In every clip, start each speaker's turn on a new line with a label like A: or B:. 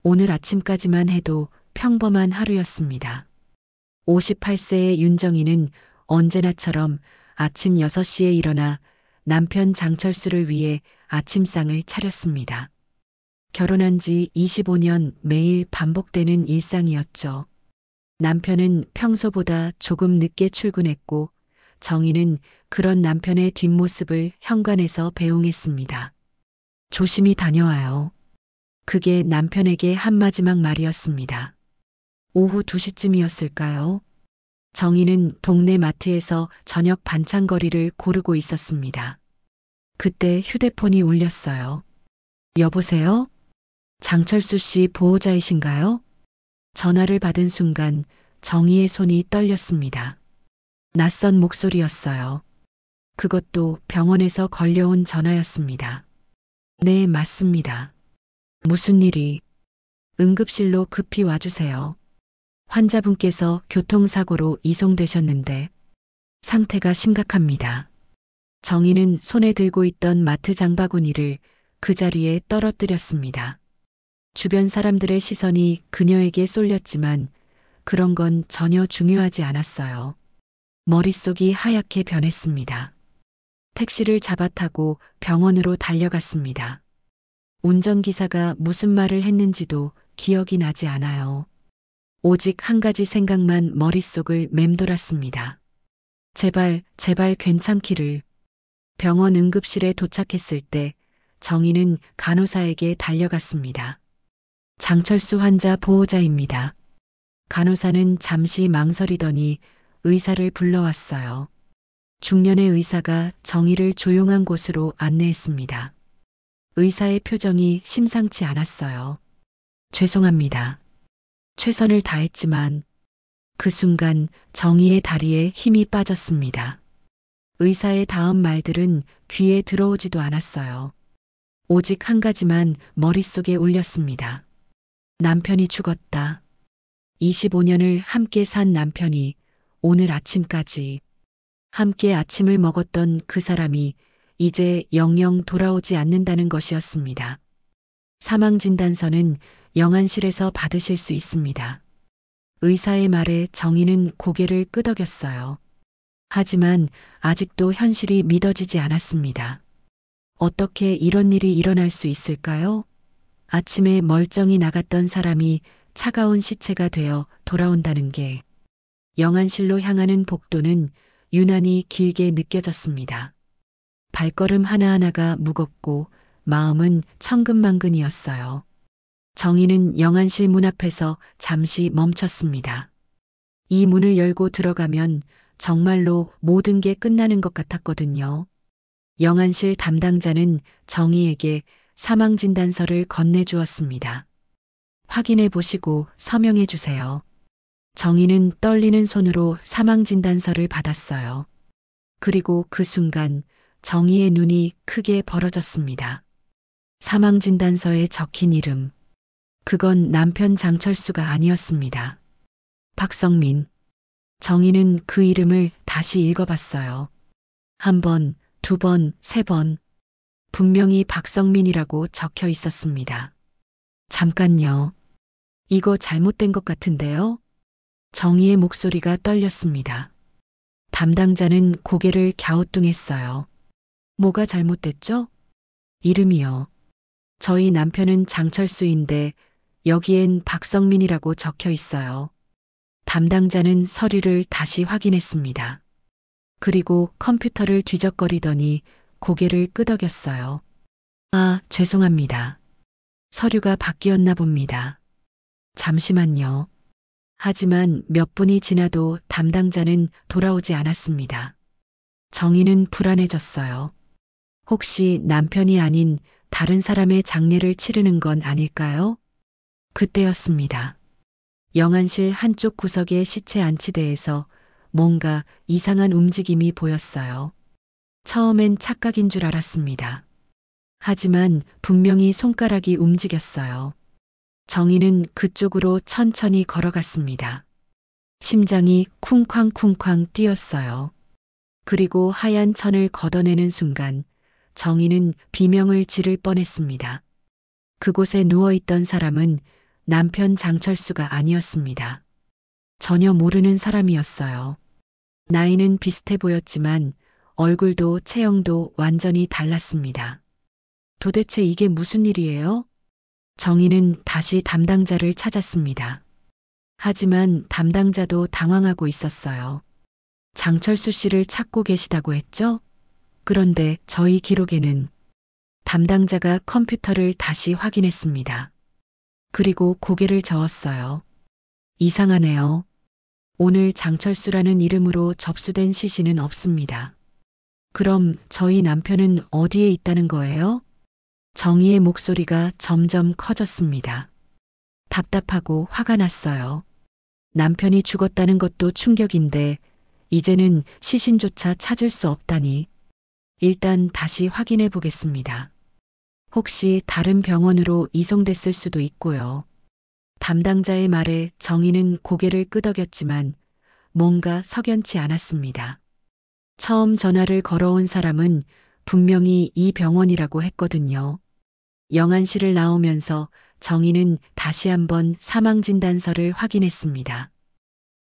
A: 오늘 아침까지만 해도 평범한 하루였습니다. 58세의 윤정희는 언제나처럼 아침 6시에 일어나 남편 장철수를 위해 아침상을 차렸습니다. 결혼한 지 25년 매일 반복되는 일상이었죠. 남편은 평소보다 조금 늦게 출근했고 정희는 그런 남편의 뒷모습을 현관에서 배웅했습니다. 조심히 다녀와요. 그게 남편에게 한 마지막 말이었습니다. 오후 2시쯤이었을까요? 정희는 동네 마트에서 저녁 반찬거리를 고르고 있었습니다. 그때 휴대폰이 울렸어요. 여보세요? 장철수 씨 보호자이신가요? 전화를 받은 순간 정희의 손이 떨렸습니다. 낯선 목소리였어요. 그것도 병원에서 걸려온 전화였습니다. 네, 맞습니다. 무슨 일이? 응급실로 급히 와주세요. 환자분께서 교통사고로 이송되셨는데 상태가 심각합니다. 정희는 손에 들고 있던 마트 장바구니를 그 자리에 떨어뜨렸습니다. 주변 사람들의 시선이 그녀에게 쏠렸지만 그런 건 전혀 중요하지 않았어요. 머릿속이 하얗게 변했습니다. 택시를 잡아타고 병원으로 달려갔습니다. 운전기사가 무슨 말을 했는지도 기억이 나지 않아요. 오직 한 가지 생각만 머릿속을 맴돌았습니다. 제발, 제발 괜찮기를. 병원 응급실에 도착했을 때 정희는 간호사에게 달려갔습니다. 장철수 환자 보호자입니다. 간호사는 잠시 망설이더니 의사를 불러왔어요. 중년의 의사가 정희를 조용한 곳으로 안내했습니다. 의사의 표정이 심상치 않았어요. 죄송합니다. 최선을 다했지만 그 순간 정희의 다리에 힘이 빠졌습니다. 의사의 다음 말들은 귀에 들어오지도 않았어요. 오직 한 가지만 머릿속에 울렸습니다. 남편이 죽었다. 25년을 함께 산 남편이 오늘 아침까지 함께 아침을 먹었던 그 사람이 이제 영영 돌아오지 않는다는 것이었습니다. 사망진단서는 영안실에서 받으실 수 있습니다. 의사의 말에 정희는 고개를 끄덕였어요. 하지만 아직도 현실이 믿어지지 않았습니다. 어떻게 이런 일이 일어날 수 있을까요? 아침에 멀쩡히 나갔던 사람이 차가운 시체가 되어 돌아온다는 게 영안실로 향하는 복도는 유난히 길게 느껴졌습니다. 발걸음 하나하나가 무겁고 마음은 천근만근이었어요. 정희는 영안실 문 앞에서 잠시 멈췄습니다. 이 문을 열고 들어가면 정말로 모든 게 끝나는 것 같았거든요. 영안실 담당자는 정희에게 사망진단서를 건네주었습니다. 확인해 보시고 서명해 주세요. 정희는 떨리는 손으로 사망진단서를 받았어요. 그리고 그 순간 정희의 눈이 크게 벌어졌습니다. 사망진단서에 적힌 이름. 그건 남편 장철수가 아니었습니다. 박성민. 정희는 그 이름을 다시 읽어봤어요. 한 번, 두 번, 세 번. 분명히 박성민이라고 적혀 있었습니다. 잠깐요. 이거 잘못된 것 같은데요? 정희의 목소리가 떨렸습니다. 담당자는 고개를 갸우뚱했어요. 뭐가 잘못됐죠? 이름이요. 저희 남편은 장철수인데 여기엔 박성민이라고 적혀 있어요. 담당자는 서류를 다시 확인했습니다. 그리고 컴퓨터를 뒤적거리더니 고개를 끄덕였어요. 아, 죄송합니다. 서류가 바뀌었나 봅니다. 잠시만요. 하지만 몇 분이 지나도 담당자는 돌아오지 않았습니다. 정희는 불안해졌어요. 혹시 남편이 아닌 다른 사람의 장례를 치르는 건 아닐까요? 그때였습니다. 영안실 한쪽 구석의 시체 안치대에서 뭔가 이상한 움직임이 보였어요. 처음엔 착각인 줄 알았습니다. 하지만 분명히 손가락이 움직였어요. 정희는 그쪽으로 천천히 걸어갔습니다. 심장이 쿵쾅쿵쾅 뛰었어요. 그리고 하얀 천을 걷어내는 순간 정희는 비명을 지를 뻔했습니다. 그곳에 누워있던 사람은 남편 장철수가 아니었습니다. 전혀 모르는 사람이었어요. 나이는 비슷해 보였지만 얼굴도 체형도 완전히 달랐습니다. 도대체 이게 무슨 일이에요? 정희는 다시 담당자를 찾았습니다. 하지만 담당자도 당황하고 있었어요. 장철수 씨를 찾고 계시다고 했죠? 그런데 저희 기록에는 담당자가 컴퓨터를 다시 확인했습니다. 그리고 고개를 저었어요. 이상하네요. 오늘 장철수라는 이름으로 접수된 시신은 없습니다. 그럼 저희 남편은 어디에 있다는 거예요? 정희의 목소리가 점점 커졌습니다. 답답하고 화가 났어요. 남편이 죽었다는 것도 충격인데 이제는 시신조차 찾을 수 없다니. 일단 다시 확인해 보겠습니다. 혹시 다른 병원으로 이송됐을 수도 있고요. 담당자의 말에 정희는 고개를 끄덕였지만 뭔가 석연치 않았습니다. 처음 전화를 걸어온 사람은 분명히 이 병원이라고 했거든요. 영안실을 나오면서 정희는 다시 한번 사망진단서를 확인했습니다.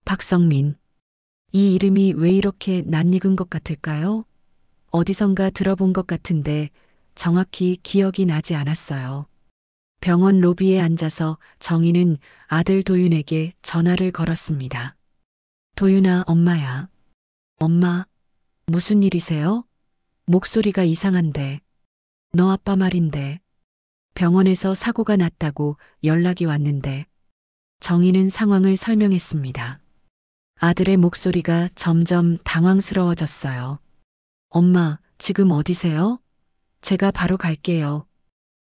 A: 박성민. 이 이름이 왜 이렇게 낯익은 것 같을까요? 어디선가 들어본 것 같은데 정확히 기억이 나지 않았어요. 병원 로비에 앉아서 정희는 아들 도윤에게 전화를 걸었습니다. 도윤아, 엄마야. 엄마, 무슨 일이세요? 목소리가 이상한데. 너 아빠 말인데. 병원에서 사고가 났다고 연락이 왔는데. 정희는 상황을 설명했습니다. 아들의 목소리가 점점 당황스러워졌어요. 엄마, 지금 어디세요? 제가 바로 갈게요.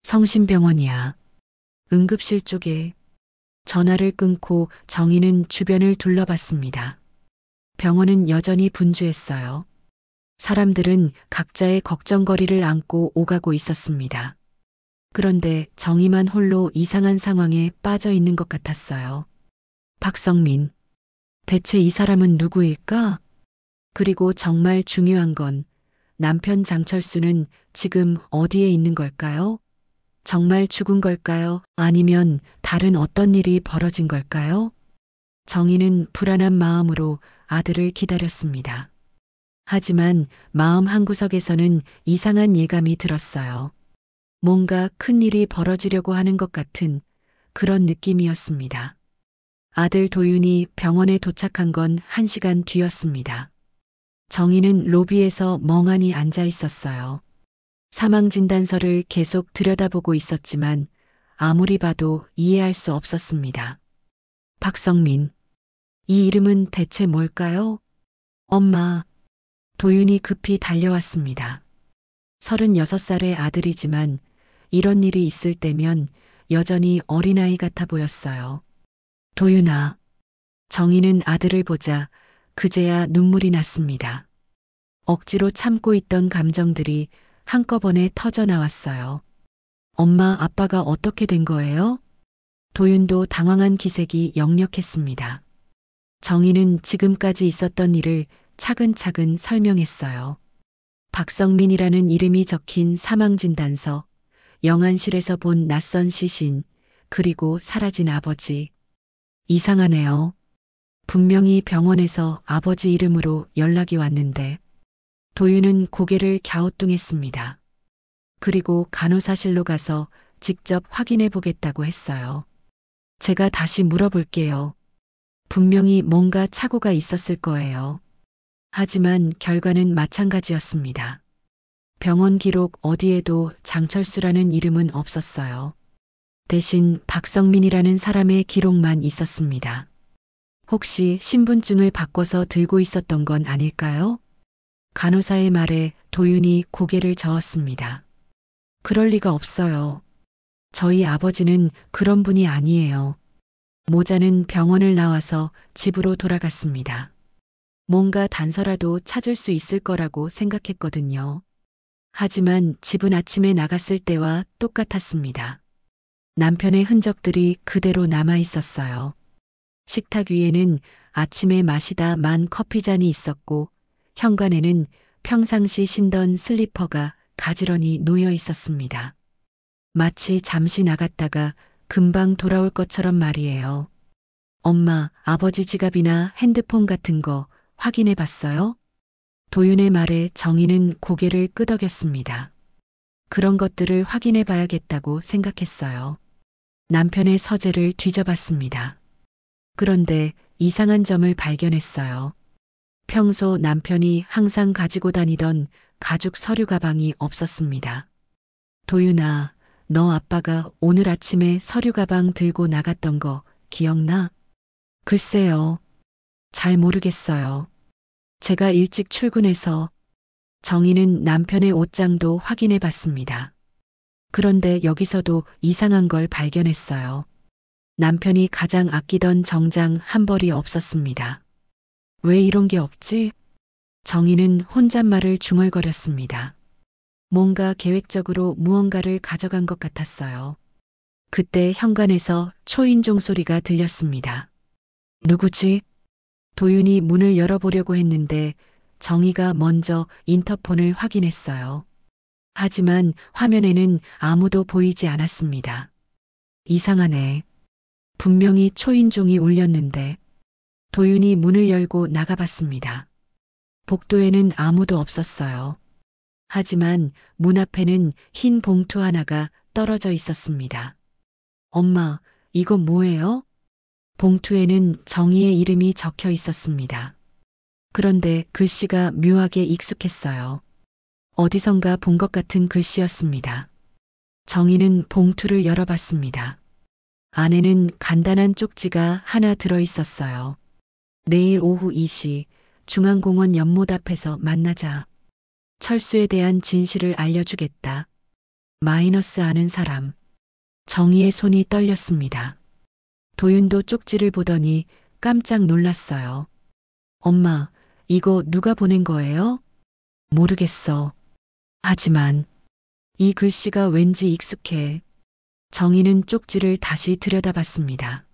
A: 성심병원이야. 응급실 쪽에. 전화를 끊고 정희는 주변을 둘러봤습니다. 병원은 여전히 분주했어요. 사람들은 각자의 걱정거리를 안고 오가고 있었습니다. 그런데 정희만 홀로 이상한 상황에 빠져 있는 것 같았어요. 박성민. 대체 이 사람은 누구일까? 그리고 정말 중요한 건 남편 장철수는 지금 어디에 있는 걸까요? 정말 죽은 걸까요? 아니면 다른 어떤 일이 벌어진 걸까요? 정희는 불안한 마음으로 아들을 기다렸습니다. 하지만 마음 한구석에서는 이상한 예감이 들었어요. 뭔가 큰 일이 벌어지려고 하는 것 같은 그런 느낌이었습니다. 아들 도윤이 병원에 도착한 건 1시간 뒤였습니다. 정희는 로비에서 멍하니 앉아 있었어요. 사망진단서를 계속 들여다보고 있었지만 아무리 봐도 이해할 수 없었습니다. 박성민. 이 이름은 대체 뭘까요? 엄마. 도윤이 급히 달려왔습니다. 36살의 아들이지만 이런 일이 있을 때면 여전히 어린아이 같아 보였어요. 도윤아. 정희는 아들을 보자 그제야 눈물이 났습니다. 억지로 참고 있던 감정들이 한꺼번에 터져 나왔어요. 엄마, 아빠가 어떻게 된 거예요? 도윤도 당황한 기색이 역력했습니다. 정희는 지금까지 있었던 일을 차근차근 설명했어요. 박성민이라는 이름이 적힌 사망진단서, 영안실에서 본 낯선 시신, 그리고 사라진 아버지. 이상하네요. 분명히 병원에서 아버지 이름으로 연락이 왔는데. 도윤은 고개를 갸우뚱했습니다. 그리고 간호사실로 가서 직접 확인해 보겠다고 했어요. 제가 다시 물어볼게요. 분명히 뭔가 착오가 있었을 거예요. 하지만 결과는 마찬가지였습니다. 병원 기록 어디에도 장철수라는 이름은 없었어요. 대신 박성민이라는 사람의 기록만 있었습니다. 혹시 신분증을 바꿔서 들고 있었던 건 아닐까요? 간호사의 말에 도윤이 고개를 저었습니다. 그럴 리가 없어요. 저희 아버지는 그런 분이 아니에요. 모자는 병원을 나와서 집으로 돌아갔습니다. 뭔가 단서라도 찾을 수 있을 거라고 생각했거든요. 하지만 집은 아침에 나갔을 때와 똑같았습니다. 남편의 흔적들이 그대로 남아 있었어요. 식탁 위에는 아침에 마시다 만 커피잔이 있었고 현관에는 평상시 신던 슬리퍼가 가지런히 놓여 있었습니다. 마치 잠시 나갔다가 금방 돌아올 것처럼 말이에요. 엄마, 아버지 지갑이나 핸드폰 같은 거 확인해 봤어요? 도윤의 말에 정희는 고개를 끄덕였습니다. 그런 것들을 확인해 봐야겠다고 생각했어요. 남편의 서재를 뒤져봤습니다. 그런데 이상한 점을 발견했어요. 평소 남편이 항상 가지고 다니던 가죽 서류 가방이 없었습니다. 도윤아, 너 아빠가 오늘 아침에 서류 가방 들고 나갔던 거 기억나? 글쎄요. 잘 모르겠어요. 제가 일찍 출근해서 정희는 남편의 옷장도 확인해 봤습니다. 그런데 여기서도 이상한 걸 발견했어요. 남편이 가장 아끼던 정장 한 벌이 없었습니다. 왜 이런 게 없지? 정희는 혼잣말을 중얼거렸습니다. 뭔가 계획적으로 무언가를 가져간 것 같았어요. 그때 현관에서 초인종 소리가 들렸습니다. 누구지? 도윤이 문을 열어보려고 했는데 정희가 먼저 인터폰을 확인했어요. 하지만 화면에는 아무도 보이지 않았습니다. 이상하네. 분명히 초인종이 울렸는데 도윤이 문을 열고 나가봤습니다. 복도에는 아무도 없었어요. 하지만 문 앞에는 흰 봉투 하나가 떨어져 있었습니다. 엄마, 이거 뭐예요? 봉투에는 정희의 이름이 적혀 있었습니다. 그런데 글씨가 묘하게 익숙했어요. 어디선가 본 것 같은 글씨였습니다. 정희는 봉투를 열어봤습니다. 안에는 간단한 쪽지가 하나 들어 있었어요. 내일 오후 2시 중앙공원 연못 앞에서 만나자. 철수에 대한 진실을 알려주겠다. 마이너스 아는 사람. 정희의 손이 떨렸습니다. 도윤도 쪽지를 보더니 깜짝 놀랐어요. 엄마, 이거 누가 보낸 거예요? 모르겠어. 하지만 이 글씨가 왠지 익숙해. 정희는 쪽지를 다시 들여다봤습니다.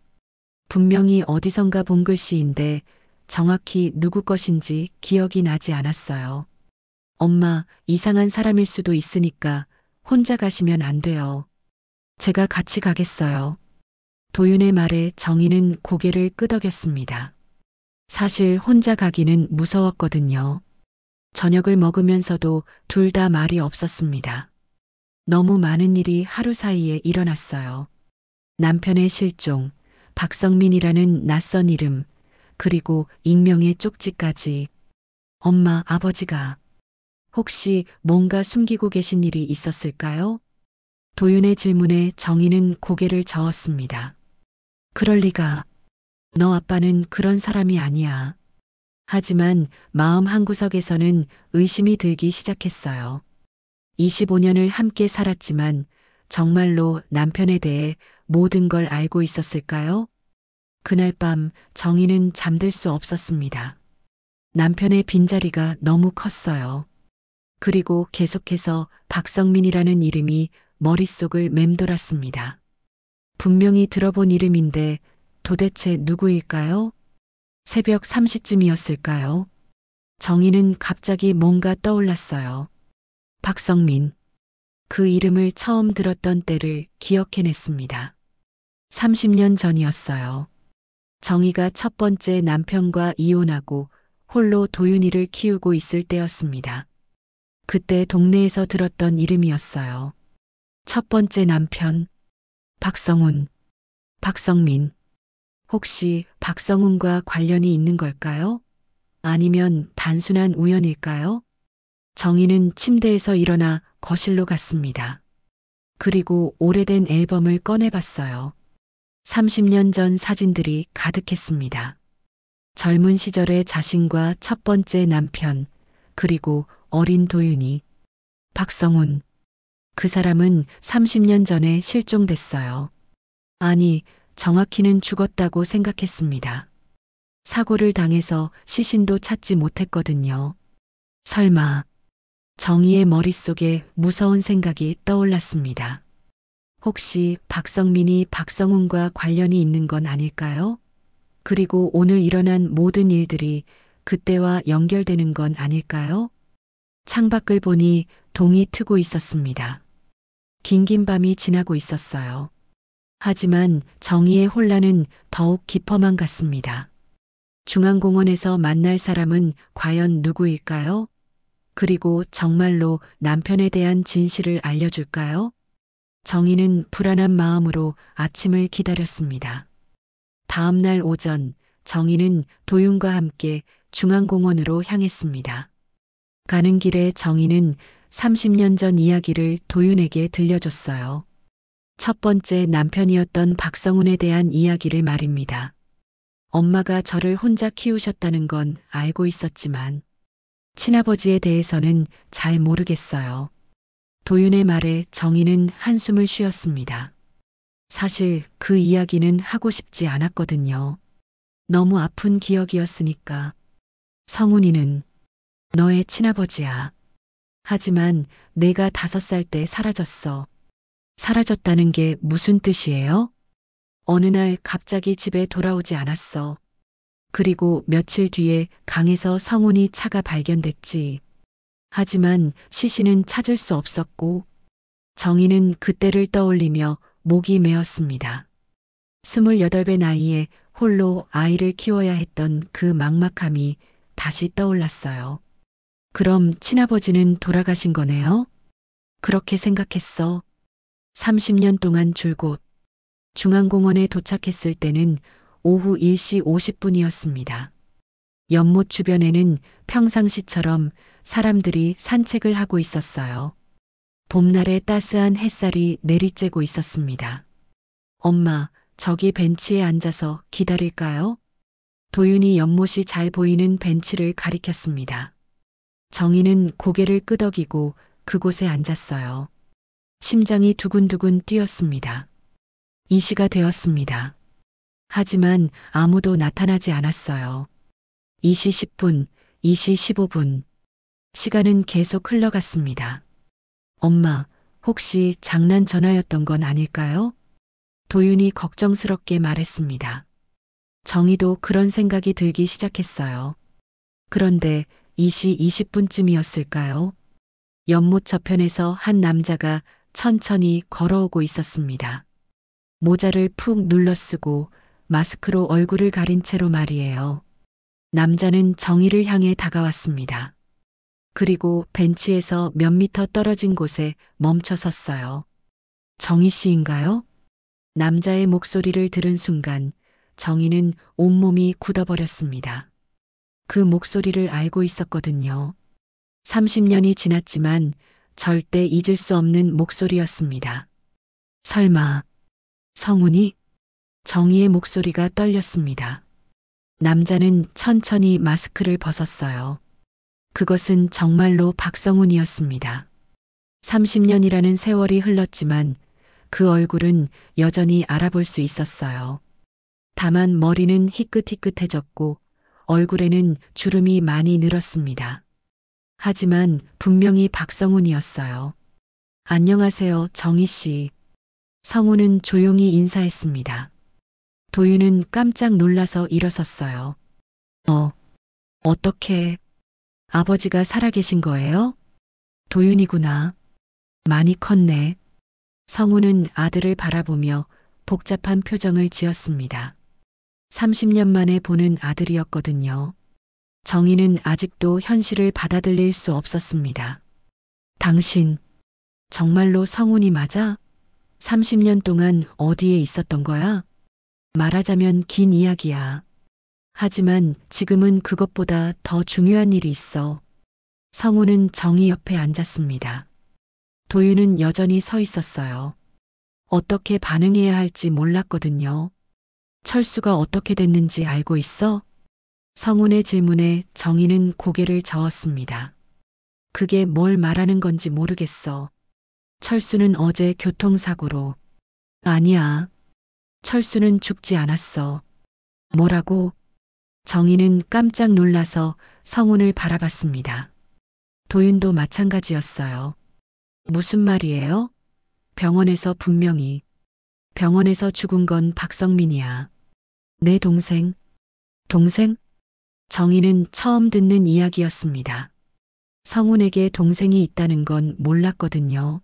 A: 분명히 어디선가 본 글씨인데 정확히 누구 것인지 기억이 나지 않았어요. 엄마, 이상한 사람일 수도 있으니까 혼자 가시면 안 돼요. 제가 같이 가겠어요. 도윤의 말에 정희는 고개를 끄덕였습니다. 사실 혼자 가기는 무서웠거든요. 저녁을 먹으면서도 둘 다 말이 없었습니다. 너무 많은 일이 하루 사이에 일어났어요. 남편의 실종, 박성민이라는 낯선 이름, 그리고 익명의 쪽지까지. 엄마, 아버지가 혹시 뭔가 숨기고 계신 일이 있었을까요? 도윤의 질문에 정희는 고개를 저었습니다. 그럴 리가. 너 아빠는 그런 사람이 아니야. 하지만 마음 한구석에서는 의심이 들기 시작했어요. 25년을 함께 살았지만 정말로 남편에 대해 모든 걸 알고 있었을까요? 그날 밤 정희는 잠들 수 없었습니다. 남편의 빈자리가 너무 컸어요. 그리고 계속해서 박성민이라는 이름이 머릿속을 맴돌았습니다. 분명히 들어본 이름인데 도대체 누구일까요? 새벽 3시쯤이었을까요? 정희는 갑자기 뭔가 떠올랐어요. 박성민. 그 이름을 처음 들었던 때를 기억해냈습니다. 30년 전이었어요. 정희가 첫 번째 남편과 이혼하고 홀로 도윤이를 키우고 있을 때였습니다. 그때 동네에서 들었던 이름이었어요. 첫 번째 남편, 박성훈, 박성민. 혹시 박성훈과 관련이 있는 걸까요? 아니면 단순한 우연일까요? 정희는 침대에서 일어나 거실로 갔습니다. 그리고 오래된 앨범을 꺼내봤어요. 30년 전 사진들이 가득했습니다. 젊은 시절의 자신과 첫 번째 남편, 그리고 어린 도윤이. 박성훈. 그 사람은 30년 전에 실종됐어요. 아니, 정확히는 죽었다고 생각했습니다. 사고를 당해서 시신도 찾지 못했거든요. 설마. 정희의 머릿속에 무서운 생각이 떠올랐습니다. 혹시 박성민이 박성훈과 관련이 있는 건 아닐까요? 그리고 오늘 일어난 모든 일들이 그때와 연결되는 건 아닐까요? 창밖을 보니 동이 트고 있었습니다. 긴긴 밤이 지나고 있었어요. 하지만 정희의 혼란은 더욱 깊어만 갔습니다. 중앙공원에서 만날 사람은 과연 누구일까요? 그리고 정말로 남편에 대한 진실을 알려줄까요? 정희는 불안한 마음으로 아침을 기다렸습니다. 다음 날 오전, 정희는 도윤과 함께 중앙공원으로 향했습니다. 가는 길에 정희는 30년 전 이야기를 도윤에게 들려줬어요. 첫 번째 남편이었던 박성훈에 대한 이야기를 말입니다. 엄마가 저를 혼자 키우셨다는 건 알고 있었지만 친아버지에 대해서는 잘 모르겠어요. 도윤의 말에 정희는 한숨을 쉬었습니다. 사실 그 이야기는 하고 싶지 않았거든요. 너무 아픈 기억이었으니까. 성훈이는 너의 친아버지야. 하지만 내가 5살 때 사라졌어. 사라졌다는 게 무슨 뜻이에요? 어느 날 갑자기 집에 돌아오지 않았어. 그리고 며칠 뒤에 강에서 성훈이 차가 발견됐지. 하지만 시신은 찾을 수 없었고 정희는 그때를 떠올리며 목이 메었습니다. 28배 나이에 홀로 아이를 키워야 했던 그 막막함이 다시 떠올랐어요. 그럼 친아버지는 돌아가신 거네요? 그렇게 생각했어. 30년 동안 줄곧 중앙공원에 도착했을 때는 오후 1시 50분이었습니다. 연못 주변에는 평상시처럼 사람들이 산책을 하고 있었어요. 봄날의 따스한 햇살이 내리쬐고 있었습니다. 엄마, 저기 벤치에 앉아서 기다릴까요? 도윤이 연못이 잘 보이는 벤치를 가리켰습니다. 정희는 고개를 끄덕이고 그곳에 앉았어요. 심장이 두근두근 뛰었습니다. 2시가 되었습니다. 하지만 아무도 나타나지 않았어요. 2시 10분, 2시 15분. 시간은 계속 흘러갔습니다. 엄마, 혹시 장난 전화였던 건 아닐까요? 도윤이 걱정스럽게 말했습니다. 정희도 그런 생각이 들기 시작했어요. 그런데 2시 20분쯤이었을까요? 연못 저편에서 한 남자가 천천히 걸어오고 있었습니다. 모자를 푹 눌러 쓰고 마스크로 얼굴을 가린 채로 말이에요. 남자는 정희를 향해 다가왔습니다. 그리고 벤치에서 몇 미터 떨어진 곳에 멈춰 섰어요. 정희 씨인가요? 남자의 목소리를 들은 순간 정희는 온몸이 굳어버렸습니다. 그 목소리를 알고 있었거든요. 30년이 지났지만 절대 잊을 수 없는 목소리였습니다. 설마 성훈이? 정희의 목소리가 떨렸습니다. 남자는 천천히 마스크를 벗었어요. 그것은 정말로 박성훈이었습니다. 30년이라는 세월이 흘렀지만 그 얼굴은 여전히 알아볼 수 있었어요. 다만 머리는 희끗희끗해졌고 얼굴에는 주름이 많이 늘었습니다. 하지만 분명히 박성훈이었어요. 안녕하세요, 정희 씨. 성훈은 조용히 인사했습니다. 도윤은 깜짝 놀라서 일어섰어요. 어떻게 아버지가 살아계신 거예요? 도윤이구나. 많이 컸네. 성훈은 아들을 바라보며 복잡한 표정을 지었습니다. 30년 만에 보는 아들이었거든요. 정희는 아직도 현실을 받아들일 수 없었습니다. 당신, 정말로 성훈이 맞아? 30년 동안 어디에 있었던 거야? 말하자면 긴 이야기야. 하지만 지금은 그것보다 더 중요한 일이 있어. 성훈은 정희 옆에 앉았습니다. 도윤은 여전히 서 있었어요. 어떻게 반응해야 할지 몰랐거든요. 철수가 어떻게 됐는지 알고 있어? 성훈의 질문에 정희는 고개를 저었습니다. 그게 뭘 말하는 건지 모르겠어. 철수는 어제 교통사고로. 아니야. 철수는 죽지 않았어. 뭐라고? 정희는 깜짝 놀라서 성훈을 바라봤습니다. 도윤도 마찬가지였어요. 무슨 말이에요? 병원에서 분명히. 병원에서 죽은 건 박성민이야. 내 동생. 동생? 정희는 처음 듣는 이야기였습니다. 성훈에게 동생이 있다는 건 몰랐거든요.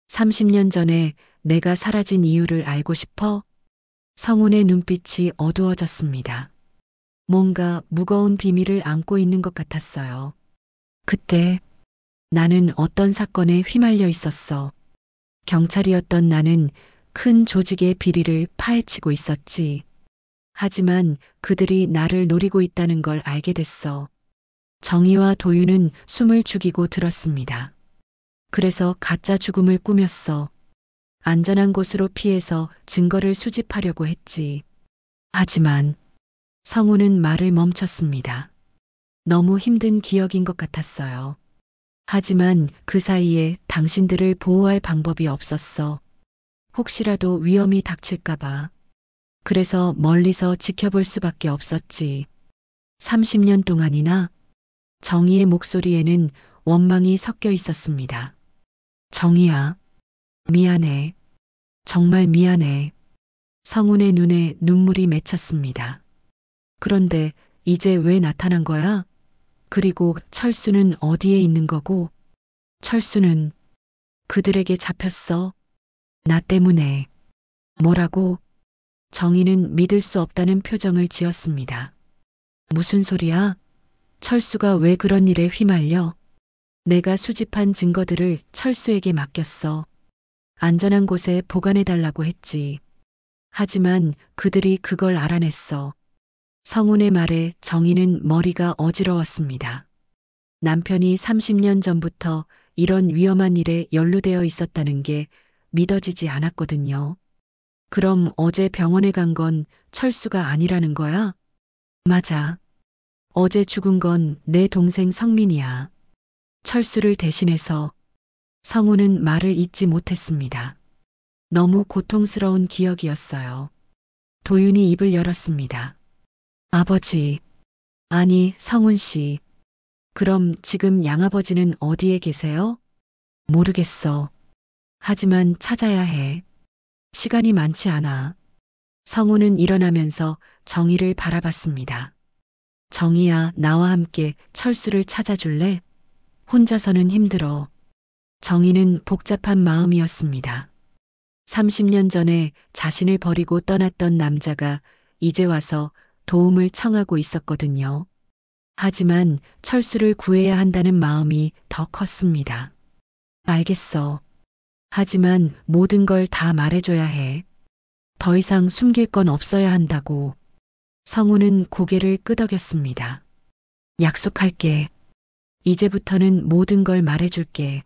A: 30년 전에 내가 사라진 이유를 알고 싶어? 성훈의 눈빛이 어두워졌습니다. 뭔가 무거운 비밀을 안고 있는 것 같았어요. 그때 나는 어떤 사건에 휘말려 있었어. 경찰이었던 나는 큰 조직의 비리를 파헤치고 있었지. 하지만 그들이 나를 노리고 있다는 걸 알게 됐어. 정희와 도윤은 숨을 죽이고 들었습니다. 그래서 가짜 죽음을 꾸몄어. 안전한 곳으로 피해서 증거를 수집하려고 했지. 하지만 성우는 말을 멈췄습니다. 너무 힘든 기억인 것 같았어요. 하지만 그 사이에 당신들을 보호할 방법이 없었어. 혹시라도 위험이 닥칠까봐. 그래서 멀리서 지켜볼 수밖에 없었지. 30년 동안이나 정희의 목소리에는 원망이 섞여 있었습니다. 정희야, 미안해. 정말 미안해. 성훈의 눈에 눈물이 맺혔습니다. 그런데 이제 왜 나타난 거야? 그리고 철수는 어디에 있는 거고? 철수는 그들에게 잡혔어. 나 때문에. 뭐라고? 정희는 믿을 수 없다는 표정을 지었습니다. 무슨 소리야? 철수가 왜 그런 일에 휘말려? 내가 수집한 증거들을 철수에게 맡겼어. 안전한 곳에 보관해달라고 했지. 하지만 그들이 그걸 알아냈어. 성훈의 말에 정희는 머리가 어지러웠습니다. 남편이 30년 전부터 이런 위험한 일에 연루되어 있었다는 게 믿어지지 않았거든요. 그럼 어제 병원에 간 건 철수가 아니라는 거야? 맞아. 어제 죽은 건 내 동생 성민이야. 철수를 대신해서. 성우는 말을 잇지 못했습니다. 너무 고통스러운 기억이었어요. 도윤이 입을 열었습니다. 아버지. 아니, 성훈 씨. 그럼 지금 양아버지는 어디에 계세요? 모르겠어. 하지만 찾아야 해. 시간이 많지 않아. 성훈은 일어나면서 정희를 바라봤습니다. 정희야, 나와 함께 철수를 찾아줄래? 혼자서는 힘들어. 정희는 복잡한 마음이었습니다. 30년 전에 자신을 버리고 떠났던 남자가 이제 와서 도움을 청하고 있었거든요. 하지만 철수를 구해야 한다는 마음이 더 컸습니다. 알겠어. 하지만 모든 걸 다 말해줘야 해. 더 이상 숨길 건 없어야 한다고. 성우는 고개를 끄덕였습니다. 약속할게. 이제부터는 모든 걸 말해줄게.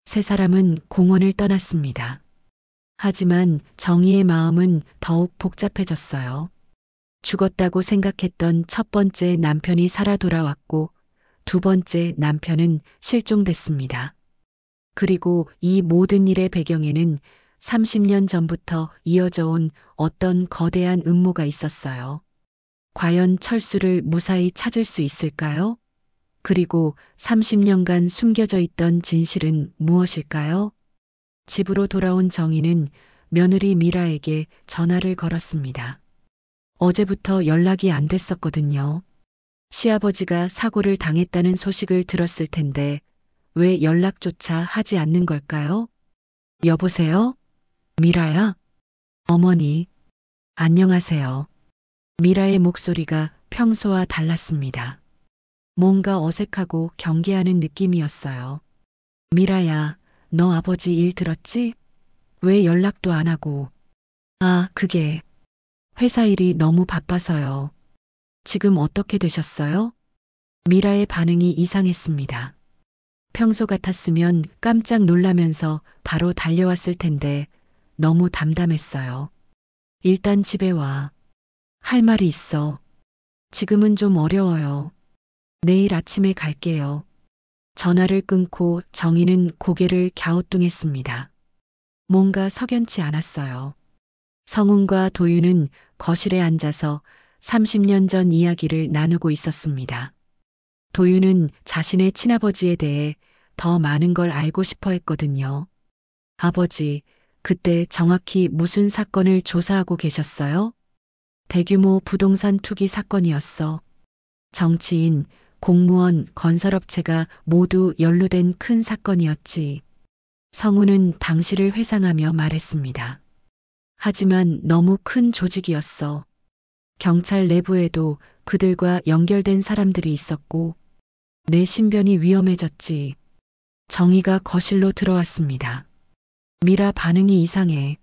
A: 세 사람은 공원을 떠났습니다. 하지만 정희의 마음은 더욱 복잡해졌어요. 죽었다고 생각했던 첫 번째 남편이 살아 돌아왔고 두 번째 남편은 실종됐습니다. 그리고 이 모든 일의 배경에는 30년 전부터 이어져 온 어떤 거대한 음모가 있었어요. 과연 철수를 무사히 찾을 수 있을까요? 그리고 30년간 숨겨져 있던 진실은 무엇일까요? 집으로 돌아온 정희는 며느리 미라에게 전화를 걸었습니다. 어제부터 연락이 안 됐었거든요. 시아버지가 사고를 당했다는 소식을 들었을 텐데 왜 연락조차 하지 않는 걸까요? 여보세요? 미라야? 어머니. 안녕하세요. 미라의 목소리가 평소와 달랐습니다. 뭔가 어색하고 경계하는 느낌이었어요. 미라야, 너 아버지 일 들었지? 왜 연락도 안 하고? 아, 그게 회사 일이 너무 바빠서요. 지금 어떻게 되셨어요? 미라의 반응이 이상했습니다. 평소 같았으면 깜짝 놀라면서 바로 달려왔을 텐데 너무 담담했어요. 일단 집에 와. 할 말이 있어. 지금은 좀 어려워요. 내일 아침에 갈게요. 전화를 끊고 정희는 고개를 갸우뚱했습니다. 뭔가 석연치 않았어요. 성훈과 도윤은 거실에 앉아서 30년 전 이야기를 나누고 있었습니다. 도윤은 자신의 친아버지에 대해 더 많은 걸 알고 싶어 했거든요. 아버지, 그때 정확히 무슨 사건을 조사하고 계셨어요? 대규모 부동산 투기 사건이었어. 정치인, 공무원, 건설업체가 모두 연루된 큰 사건이었지. 성우는 당시를 회상하며 말했습니다. 하지만 너무 큰 조직이었어. 경찰 내부에도 그들과 연결된 사람들이 있었고 내 신변이 위험해졌지. 정의가 거실로 들어왔습니다. 미라 반응이 이상해.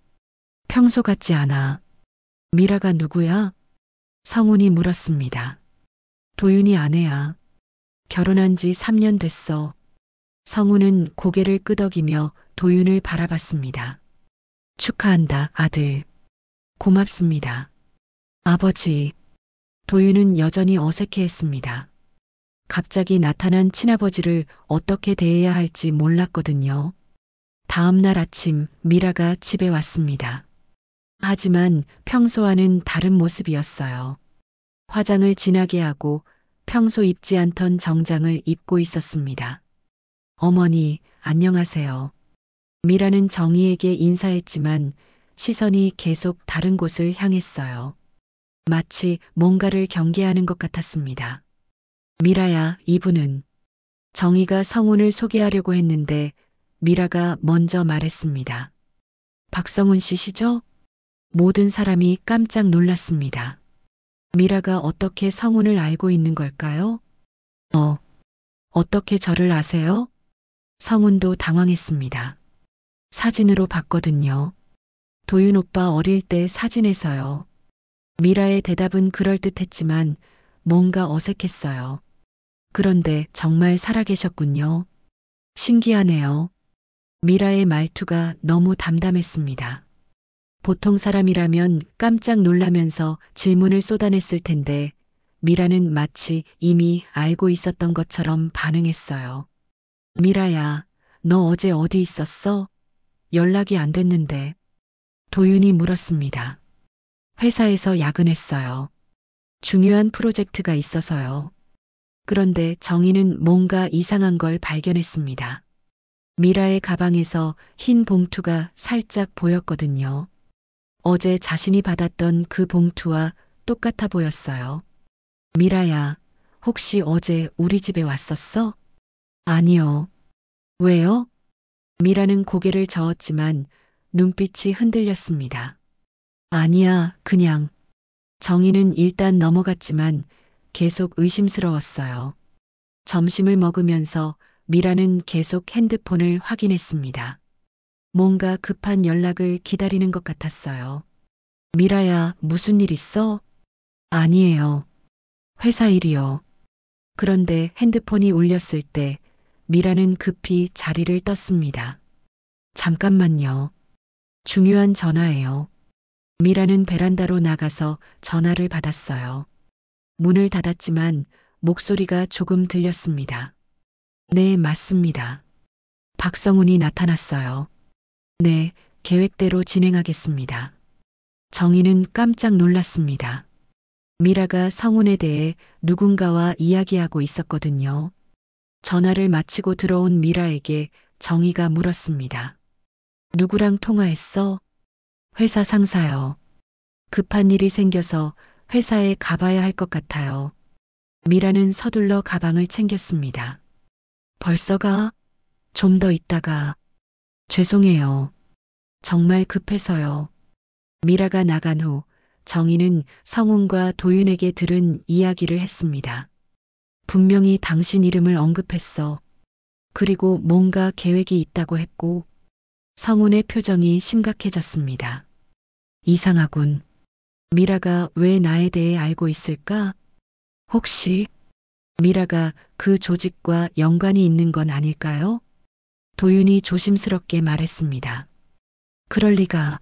A: 평소 같지 않아. 미라가 누구야? 성훈이 물었습니다. 도윤이 아내야. 결혼한 지 3년 됐어. 성훈은 고개를 끄덕이며 도윤을 바라봤습니다. 축하한다, 아들. 고맙습니다. 아버지. 도윤은 여전히 어색해했습니다. 갑자기 나타난 친아버지를 어떻게 대해야 할지 몰랐거든요. 다음 날 아침 미라가 집에 왔습니다. 하지만 평소와는 다른 모습이었어요. 화장을 진하게 하고 평소 입지 않던 정장을 입고 있었습니다. 어머니, 안녕하세요. 미라는 정희에게 인사했지만 시선이 계속 다른 곳을 향했어요. 마치 뭔가를 경계하는 것 같았습니다. 미라야, 이분은. 정희가 성훈을 소개하려고 했는데 미라가 먼저 말했습니다. 박성훈 씨시죠? 모든 사람이 깜짝 놀랐습니다. 미라가 어떻게 성훈을 알고 있는 걸까요? 어떻게 저를 아세요? 성훈도 당황했습니다. 사진으로 봤거든요. 도윤 오빠 어릴 때 사진에서요. 미라의 대답은 그럴듯했지만 뭔가 어색했어요. 그런데 정말 살아계셨군요. 신기하네요. 미라의 말투가 너무 담담했습니다. 보통 사람이라면 깜짝 놀라면서 질문을 쏟아냈을 텐데 미라는 마치 이미 알고 있었던 것처럼 반응했어요. 미라야, 너 어제 어디 있었어? 연락이 안 됐는데. 도윤이 물었습니다. 회사에서 야근했어요. 중요한 프로젝트가 있어서요. 그런데 정희는 뭔가 이상한 걸 발견했습니다. 미라의 가방에서 흰 봉투가 살짝 보였거든요. 어제 자신이 받았던 그 봉투와 똑같아 보였어요. 미라야, 혹시 어제 우리 집에 왔었어? 아니요. 왜요? 미라는 고개를 저었지만 눈빛이 흔들렸습니다. 아니야, 그냥. 정희는 일단 넘어갔지만 계속 의심스러웠어요. 점심을 먹으면서 미라는 계속 핸드폰을 확인했습니다. 뭔가 급한 연락을 기다리는 것 같았어요. 미라야, 무슨 일 있어? 아니에요. 회사 일이요. 그런데 핸드폰이 울렸을 때 미라는 급히 자리를 떴습니다. 잠깐만요. 중요한 전화예요. 미라는 베란다로 나가서 전화를 받았어요. 문을 닫았지만 목소리가 조금 들렸습니다. 네, 맞습니다. 박성훈이 나타났어요. 네, 계획대로 진행하겠습니다. 정희는 깜짝 놀랐습니다. 미라가 성훈에 대해 누군가와 이야기하고 있었거든요. 전화를 마치고 들어온 미라에게 정희가 물었습니다. 누구랑 통화했어? 회사 상사요. 급한 일이 생겨서 회사에 가봐야 할 것 같아요. 미라는 서둘러 가방을 챙겼습니다. 벌써 가? 좀 더 있다가. 죄송해요. 정말 급해서요. 미라가 나간 후 정희는 성훈과 도윤에게 들은 이야기를 했습니다. 분명히 당신 이름을 언급했어. 그리고 뭔가 계획이 있다고 했고 성훈의 표정이 심각해졌습니다. 이상하군. 미라가 왜 나에 대해 알고 있을까? 혹시 미라가 그 조직과 연관이 있는 건 아닐까요? 도윤이 조심스럽게 말했습니다. 그럴 리가.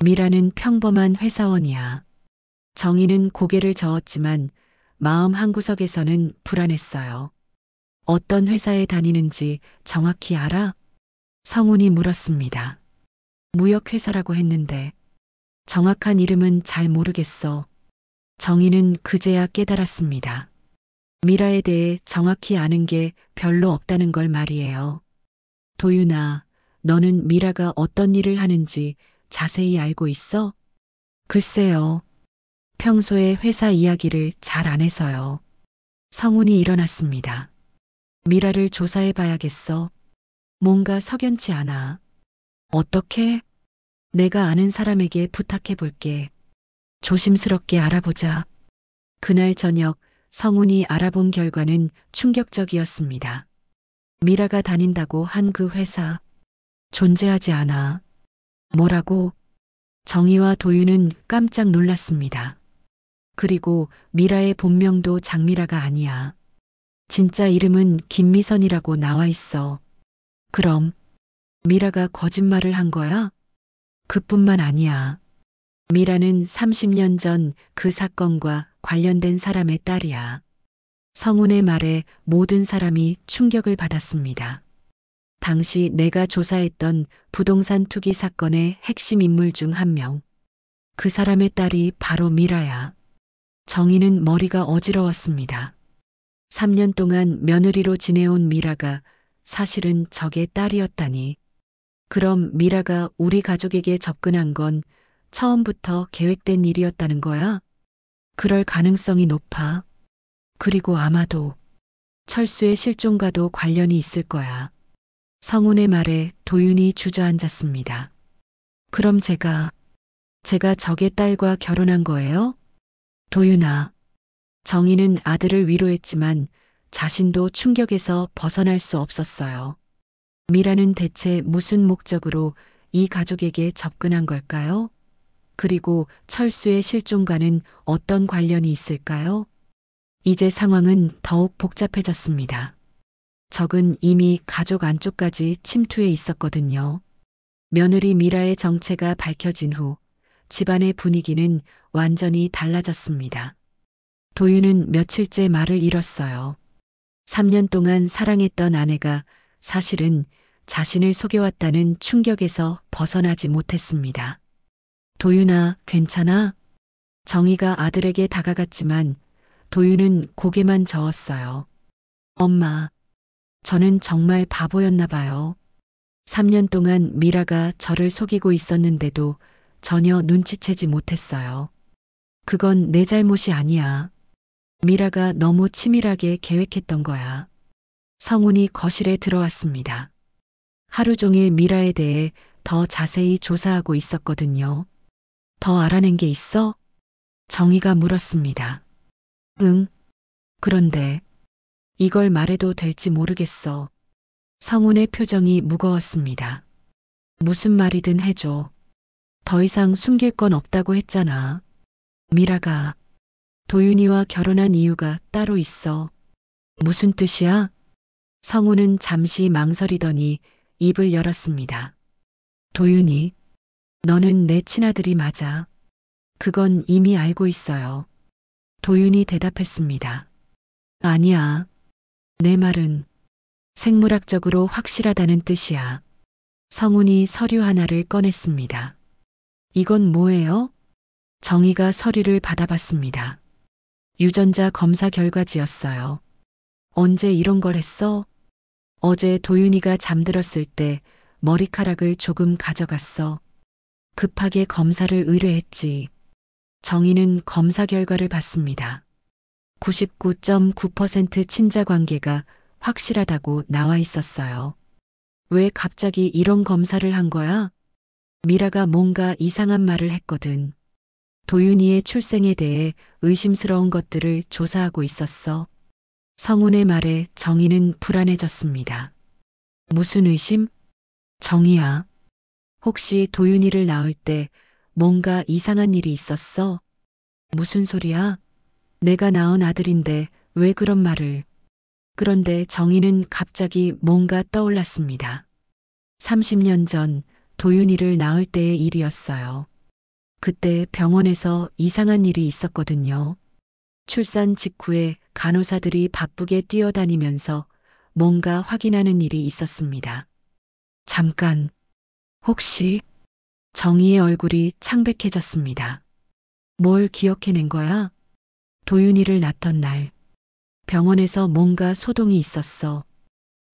A: 미라는 평범한 회사원이야. 정희는 고개를 저었지만 마음 한구석에서는 불안했어요. 어떤 회사에 다니는지 정확히 알아? 성훈이 물었습니다. 무역회사라고 했는데 정확한 이름은 잘 모르겠어. 정희는 그제야 깨달았습니다. 미라에 대해 정확히 아는 게 별로 없다는 걸 말이에요. 도윤아, 너는 미라가 어떤 일을 하는지 자세히 알고 있어? 글쎄요. 평소에 회사 이야기를 잘 안 해서요. 성훈이 일어났습니다. 미라를 조사해 봐야겠어. 뭔가 석연치 않아. 어떻게? 내가 아는 사람에게 부탁해 볼게. 조심스럽게 알아보자. 그날 저녁 성훈이 알아본 결과는 충격적이었습니다. 미라가 다닌다고 한 그 회사 존재하지 않아. 뭐라고? 정희와 도윤은 깜짝 놀랐습니다. 그리고 미라의 본명도 장미라가 아니야. 진짜 이름은 김미선이라고 나와 있어. 그럼 미라가 거짓말을 한 거야? 그뿐만 아니야. 미라는 30년 전 그 사건과 관련된 사람의 딸이야. 성훈의 말에 모든 사람이 충격을 받았습니다. 당시 내가 조사했던 부동산 투기 사건의 핵심 인물 중 한 명. 그 사람의 딸이 바로 미라야. 정희는 머리가 어지러웠습니다. 3년 동안 며느리로 지내온 미라가 사실은 적의 딸이었다니. 그럼 미라가 우리 가족에게 접근한 건 처음부터 계획된 일이었다는 거야? 그럴 가능성이 높아. 그리고 아마도 철수의 실종과도 관련이 있을 거야. 성훈의 말에 도윤이 주저앉았습니다. 그럼 제가 적의 딸과 결혼한 거예요? 도윤아. 정희는 아들을 위로했지만 자신도 충격에서 벗어날 수 없었어요. 미라는 대체 무슨 목적으로 이 가족에게 접근한 걸까요? 그리고 철수의 실종과는 어떤 관련이 있을까요? 이제 상황은 더욱 복잡해졌습니다. 적은 이미 가족 안쪽까지 침투해 있었거든요. 며느리 미라의 정체가 밝혀진 후 집안의 분위기는 완전히 달라졌습니다. 도윤은 며칠째 말을 잃었어요. 3년 동안 사랑했던 아내가 사실은 자신을 속여왔다는 충격에서 벗어나지 못했습니다. 도윤아, 괜찮아? 정희가 아들에게 다가갔지만 도윤은 고개만 저었어요. 엄마, 저는 정말 바보였나 봐요. 3년 동안 미라가 저를 속이고 있었는데도 전혀 눈치채지 못했어요. 그건 내 잘못이 아니야. 미라가 너무 치밀하게 계획했던 거야. 성훈이 거실에 들어왔습니다. 하루 종일 미라에 대해 더 자세히 조사하고 있었거든요. 더 알아낸 게 있어? 정희가 물었습니다. 응. 그런데 이걸 말해도 될지 모르겠어. 성훈의 표정이 무거웠습니다. 무슨 말이든 해줘. 더 이상 숨길 건 없다고 했잖아. 미라가 도윤이와 결혼한 이유가 따로 있어. 무슨 뜻이야? 성훈은 잠시 망설이더니 입을 열었습니다. 도윤이, 너는 내 친아들이 맞아. 그건 이미 알고 있어요. 도윤이 대답했습니다. 아니야. 내 말은 생물학적으로 확실하다는 뜻이야. 성훈이 서류 하나를 꺼냈습니다. 이건 뭐예요? 정희가 서류를 받아봤습니다. 유전자 검사 결과지였어요. 언제 이런 걸 했어? 어제 도윤이가 잠들었을 때 머리카락을 조금 가져갔어. 급하게 검사를 의뢰했지. 정희는 검사 결과를 봤습니다. 99.9% 친자 관계가 확실하다고 나와 있었어요. 왜 갑자기 이런 검사를 한 거야? 미라가 뭔가 이상한 말을 했거든. 도윤이의 출생에 대해 의심스러운 것들을 조사하고 있었어. 성훈의 말에 정희는 불안해졌습니다. 무슨 의심? 정희야. 혹시 도윤이를 낳을 때 뭔가 이상한 일이 있었어? 무슨 소리야? 내가 낳은 아들인데 왜 그런 말을? 그런데 정희는 갑자기 뭔가 떠올랐습니다. 30년 전 도윤이를 낳을 때의 일이었어요. 그때 병원에서 이상한 일이 있었거든요. 출산 직후에 간호사들이 바쁘게 뛰어다니면서 뭔가 확인하는 일이 있었습니다. 잠깐, 혹시 정희의 얼굴이 창백해졌습니다. 뭘 기억해낸 거야? 도윤이를 낳던 날, 병원에서 뭔가 소동이 있었어.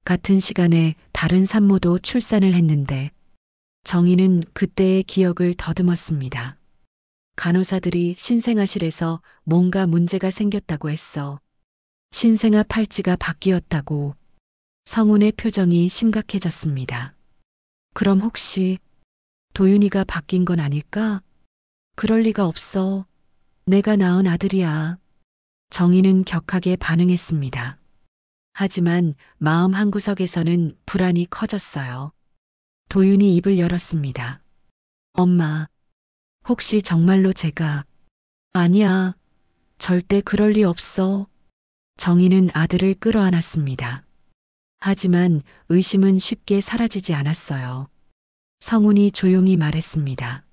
A: 같은 시간에 다른 산모도 출산을 했는데 정희는 그때의 기억을 더듬었습니다. 간호사들이 신생아실에서 뭔가 문제가 생겼다고 했어. 신생아 팔찌가 바뀌었다고. 성훈의 표정이 심각해졌습니다. 그럼 혹시 도윤이가 바뀐 건 아닐까? 그럴 리가 없어. 내가 낳은 아들이야. 정희는 격하게 반응했습니다. 하지만 마음 한구석에서는 불안이 커졌어요. 도윤이 입을 열었습니다. 엄마, 혹시 정말로 제가... 아니야. 절대 그럴 리 없어. 정희는 아들을 끌어안았습니다. 하지만 의심은 쉽게 사라지지 않았어요. 성훈이 조용히 말했습니다.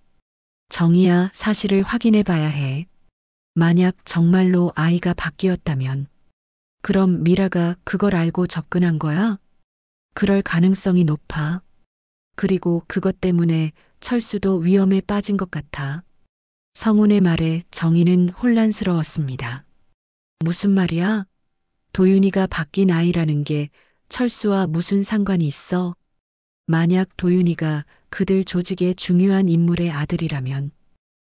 A: 정희야, 사실을 확인해 봐야 해. 만약 정말로 아이가 바뀌었다면, 그럼 미라가 그걸 알고 접근한 거야? 그럴 가능성이 높아. 그리고 그것 때문에 철수도 위험에 빠진 것 같아. 성훈의 말에 정희는 혼란스러웠습니다. 무슨 말이야? 도윤이가 바뀐 아이라는 게 철수와 무슨 상관이 있어? 만약 도윤이가 그들 조직의 중요한 인물의 아들이라면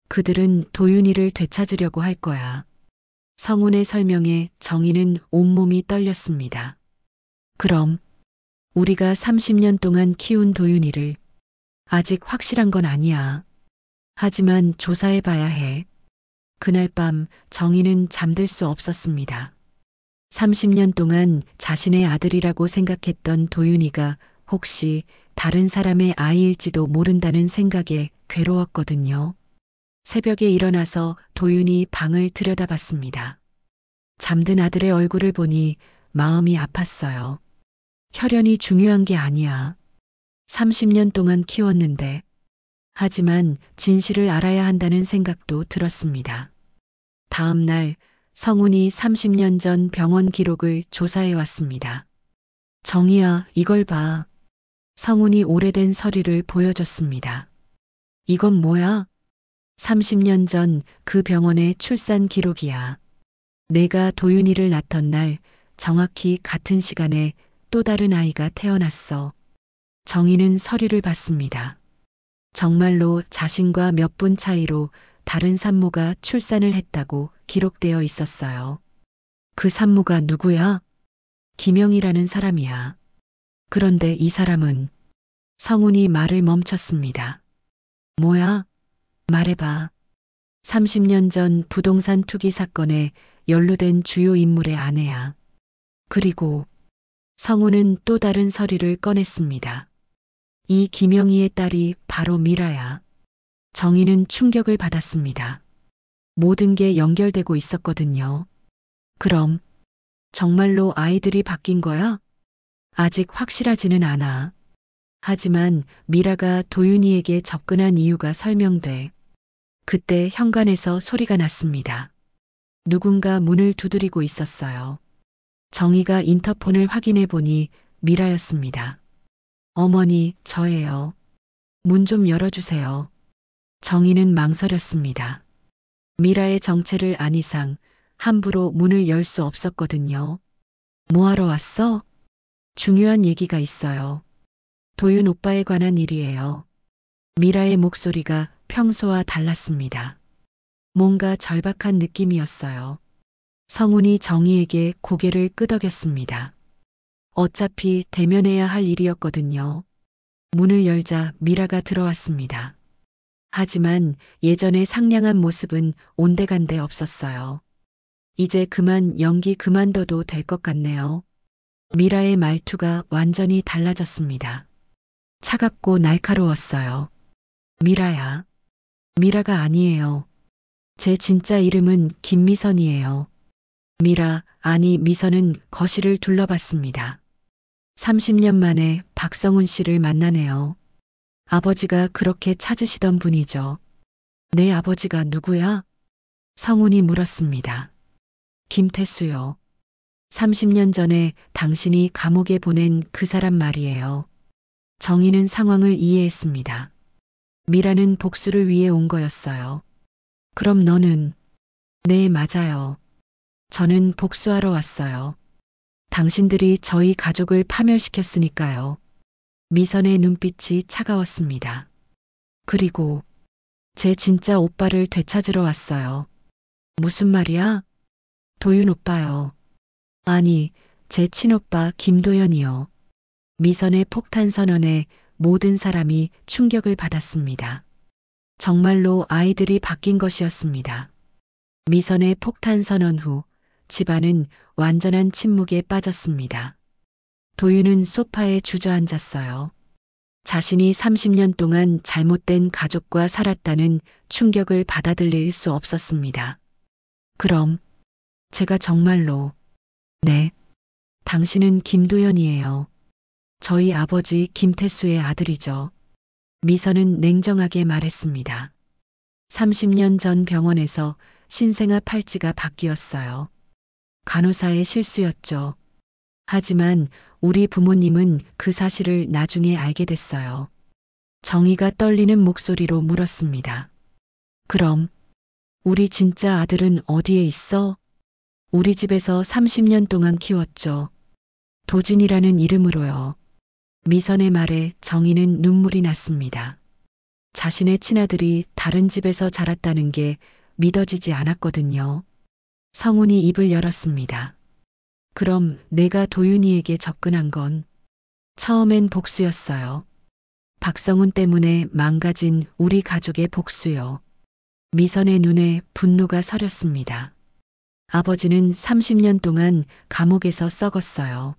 A: 그들은 도윤이를 되찾으려고 할 거야. 성훈의 설명에 정희는 온몸이 떨렸습니다. 그럼 우리가 30년 동안 키운 도윤이를 아직 확실한 건 아니야. 하지만 조사해 봐야 해. 그날 밤 정희는 잠들 수 없었습니다. 30년 동안 자신의 아들이라고 생각했던 도윤이가 혹시 다른 사람의 아이일지도 모른다는 생각에 괴로웠거든요. 새벽에 일어나서 도윤이 방을 들여다봤습니다. 잠든 아들의 얼굴을 보니 마음이 아팠어요. 혈연이 중요한 게 아니야. 30년 동안 키웠는데. 하지만 진실을 알아야 한다는 생각도 들었습니다. 다음 날 성훈이 30년 전 병원 기록을 조사해 왔습니다. 정희야, 이걸 봐. 성훈이 오래된 서류를 보여줬습니다. 이건 뭐야? 30년 전 그 병원의 출산 기록이야. 내가 도윤이를 낳던 날 정확히 같은 시간에 또 다른 아이가 태어났어. 정희는 서류를 봤습니다. 정말로 자신과 몇 분 차이로 다른 산모가 출산을 했다고 기록되어 있었어요. 그 산모가 누구야? 김영이라는 사람이야. 그런데 이 사람은... 성훈이 말을 멈췄습니다. 뭐야? 말해봐. 30년 전 부동산 투기 사건에 연루된 주요 인물의 아내야. 그리고 성훈은 또 다른 서류를 꺼냈습니다. 이 김영희의 딸이 바로 미라야. 정희는 충격을 받았습니다. 모든 게 연결되고 있었거든요. 그럼 정말로 아이들이 바뀐 거야? 아직 확실하지는 않아. 하지만 미라가 도윤이에게 접근한 이유가 설명돼. 그때 현관에서 소리가 났습니다. 누군가 문을 두드리고 있었어요. 정희가 인터폰을 확인해 보니 미라였습니다. 어머니, 저예요. 문 좀 열어주세요. 정희는 망설였습니다. 미라의 정체를 안 이상 함부로 문을 열 수 없었거든요. 뭐하러 왔어? 중요한 얘기가 있어요. 도윤 오빠에 관한 일이에요. 미라의 목소리가 평소와 달랐습니다. 뭔가 절박한 느낌이었어요. 성훈이 정희에게 고개를 끄덕였습니다. 어차피 대면해야 할 일이었거든요. 문을 열자 미라가 들어왔습니다. 하지만 예전의 상냥한 모습은 온데간데 없었어요. 이제 그만 연기 그만둬도 될 것 같네요. 미라의 말투가 완전히 달라졌습니다. 차갑고 날카로웠어요. 미라야. 미라가 아니에요. 제 진짜 이름은 김미선이에요. 미라, 아니 미선은 거실을 둘러봤습니다. 30년 만에 박성훈 씨를 만나네요. 아버지가 그렇게 찾으시던 분이죠. 내 아버지가 누구야? 성훈이 물었습니다. 김태수요. 30년 전에 당신이 감옥에 보낸 그 사람 말이에요. 정희는 상황을 이해했습니다. 미라는 복수를 위해 온 거였어요. 그럼 너는? 네, 맞아요. 저는 복수하러 왔어요. 당신들이 저희 가족을 파멸시켰으니까요. 미선의 눈빛이 차가웠습니다. 그리고 제 진짜 오빠를 되찾으러 왔어요. 무슨 말이야? 도윤 오빠요. 아니, 제 친오빠 김도연이요. 미선의 폭탄 선언에 모든 사람이 충격을 받았습니다. 정말로 아이들이 바뀐 것이었습니다. 미선의 폭탄 선언 후 집안은 완전한 침묵에 빠졌습니다. 도윤은 소파에 주저앉았어요. 자신이 30년 동안 잘못된 가족과 살았다는 충격을 받아들일 수 없었습니다. 그럼 제가 정말로 네, 당신은 김도연이에요. 저희 아버지 김태수의 아들이죠. 미선은 냉정하게 말했습니다. 30년 전 병원에서 신생아 팔찌가 바뀌었어요. 간호사의 실수였죠. 하지만 우리 부모님은 그 사실을 나중에 알게 됐어요. 정의가 떨리는 목소리로 물었습니다. 그럼 우리 진짜 아들은 어디에 있어? 우리 집에서 30년 동안 키웠죠. 도진이라는 이름으로요. 미선의 말에 정의는 눈물이 났습니다. 자신의 친아들이 다른 집에서 자랐다는 게 믿어지지 않았거든요. 성훈이 입을 열었습니다. 그럼 내가 도윤이에게 접근한 건 처음엔 복수였어요. 박성훈 때문에 망가진 우리 가족의 복수요. 미선의 눈에 분노가 서렸습니다. 아버지는 30년 동안 감옥에서 썩었어요.